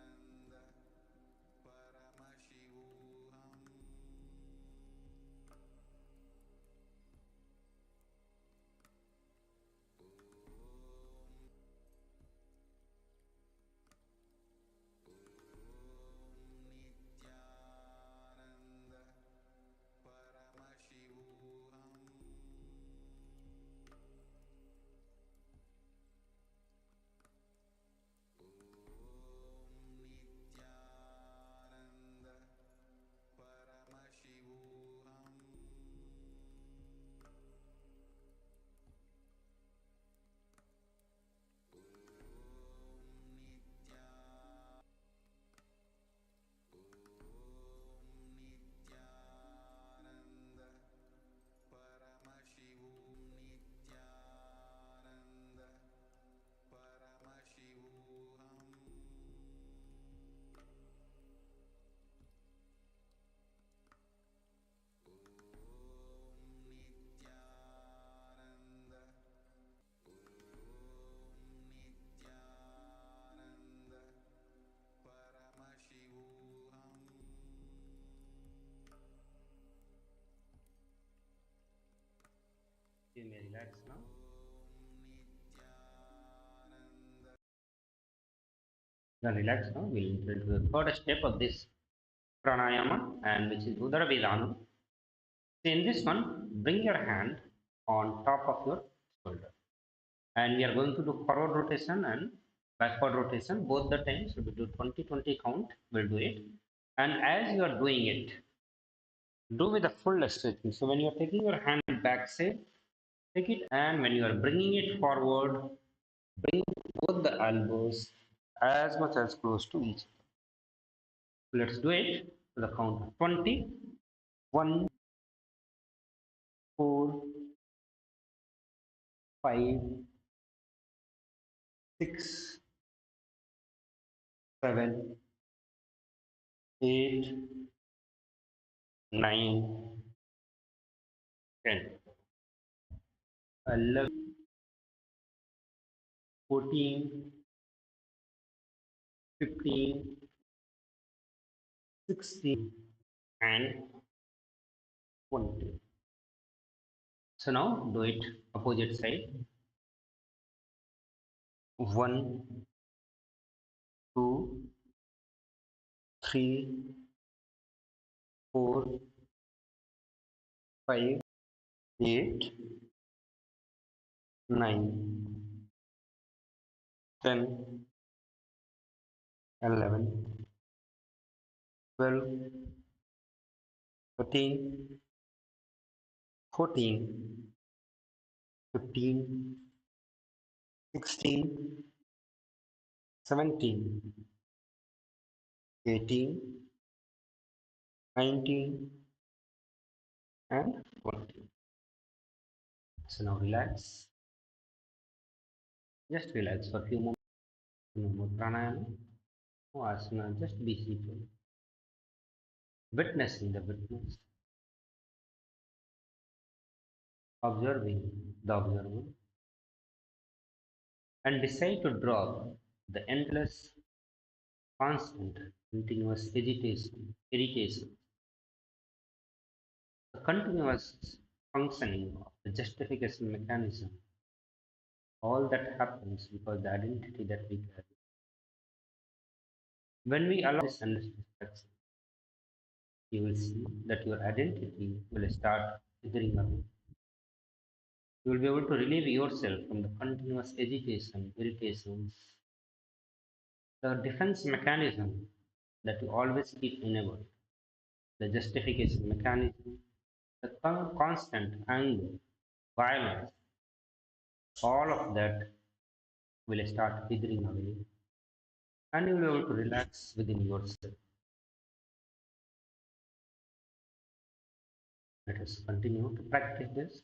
Nithyananda Paramashivam relax now. Then relax now. We'll enter into the third step of this pranayama, and which is Udara Vedana. So in this one, bring your hand on top of your shoulder, and we are going to do forward rotation and backward rotation both the times. So we do 20-20 count. We'll do it, and as you are doing it, do with the full stretching. So when you are taking your hand back side, take it, and when you are bringing it forward, bring both the elbows as much as close to each other. Let's do it to the count of 20. 1, 4, 5, 6, 7, 8, 9, 10, 11, 14, 15, 16, and 20. So now do it opposite side. 1, 2, 3, 4, 5, 8, 9, 10, 11, 12, 13, 14, 15, 16, 17, 18, 19, and 20. So now relax. Just relax for a few moments. No more pranayama, no asana, just be seated. Witnessing the witness, observing the observer, and decide to drop the endless, constant, continuous irritation, the continuous functioning of the justification mechanism, all that happens because the identity that we carry. When we allow this endless distraction, you will see that your identity will start withering away. You will be able to relieve yourself from the continuous agitation, irritations, the defense mechanism that you always keep enabled, the justification mechanism, the constant anger, violence, all of that will start withering away, and you will be able to relax within yourself. Let us continue to practice this.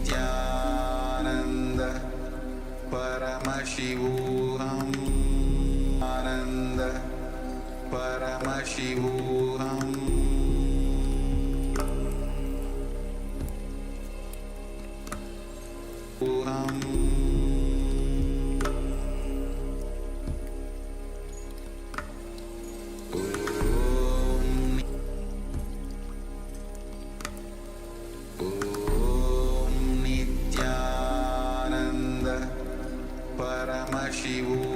Nithyananda Paramashivam Ananda Paramashivam Nithyananda Paramashivam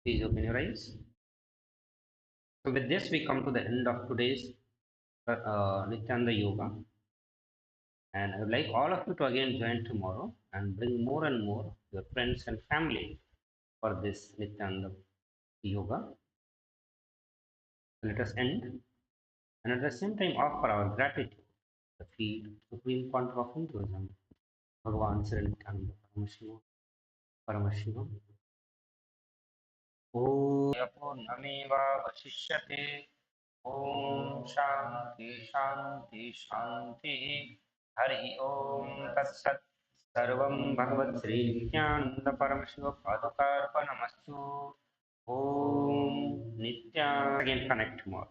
Please open your eyes. So with this, we come to the end of today's Nithyananda Yoga. And I would like all of you to again join tomorrow and bring more and more your friends and family for this Nithyananda Yoga. Let us end and at the same time offer our gratitude to the feet, Supreme Pontiff of Hinduism, Bhagavan Sri Nithyananda Paramashivam. ॐ पूर्णमेवावशिष्यते ॐ शान्ति शान्ति शान्तिः हरि ओम तत्सत् सर्वं भगवत्श्रीनित्यानन्दपरमशिवपादुकार्पणमस्तु ॐ नित्या again connect more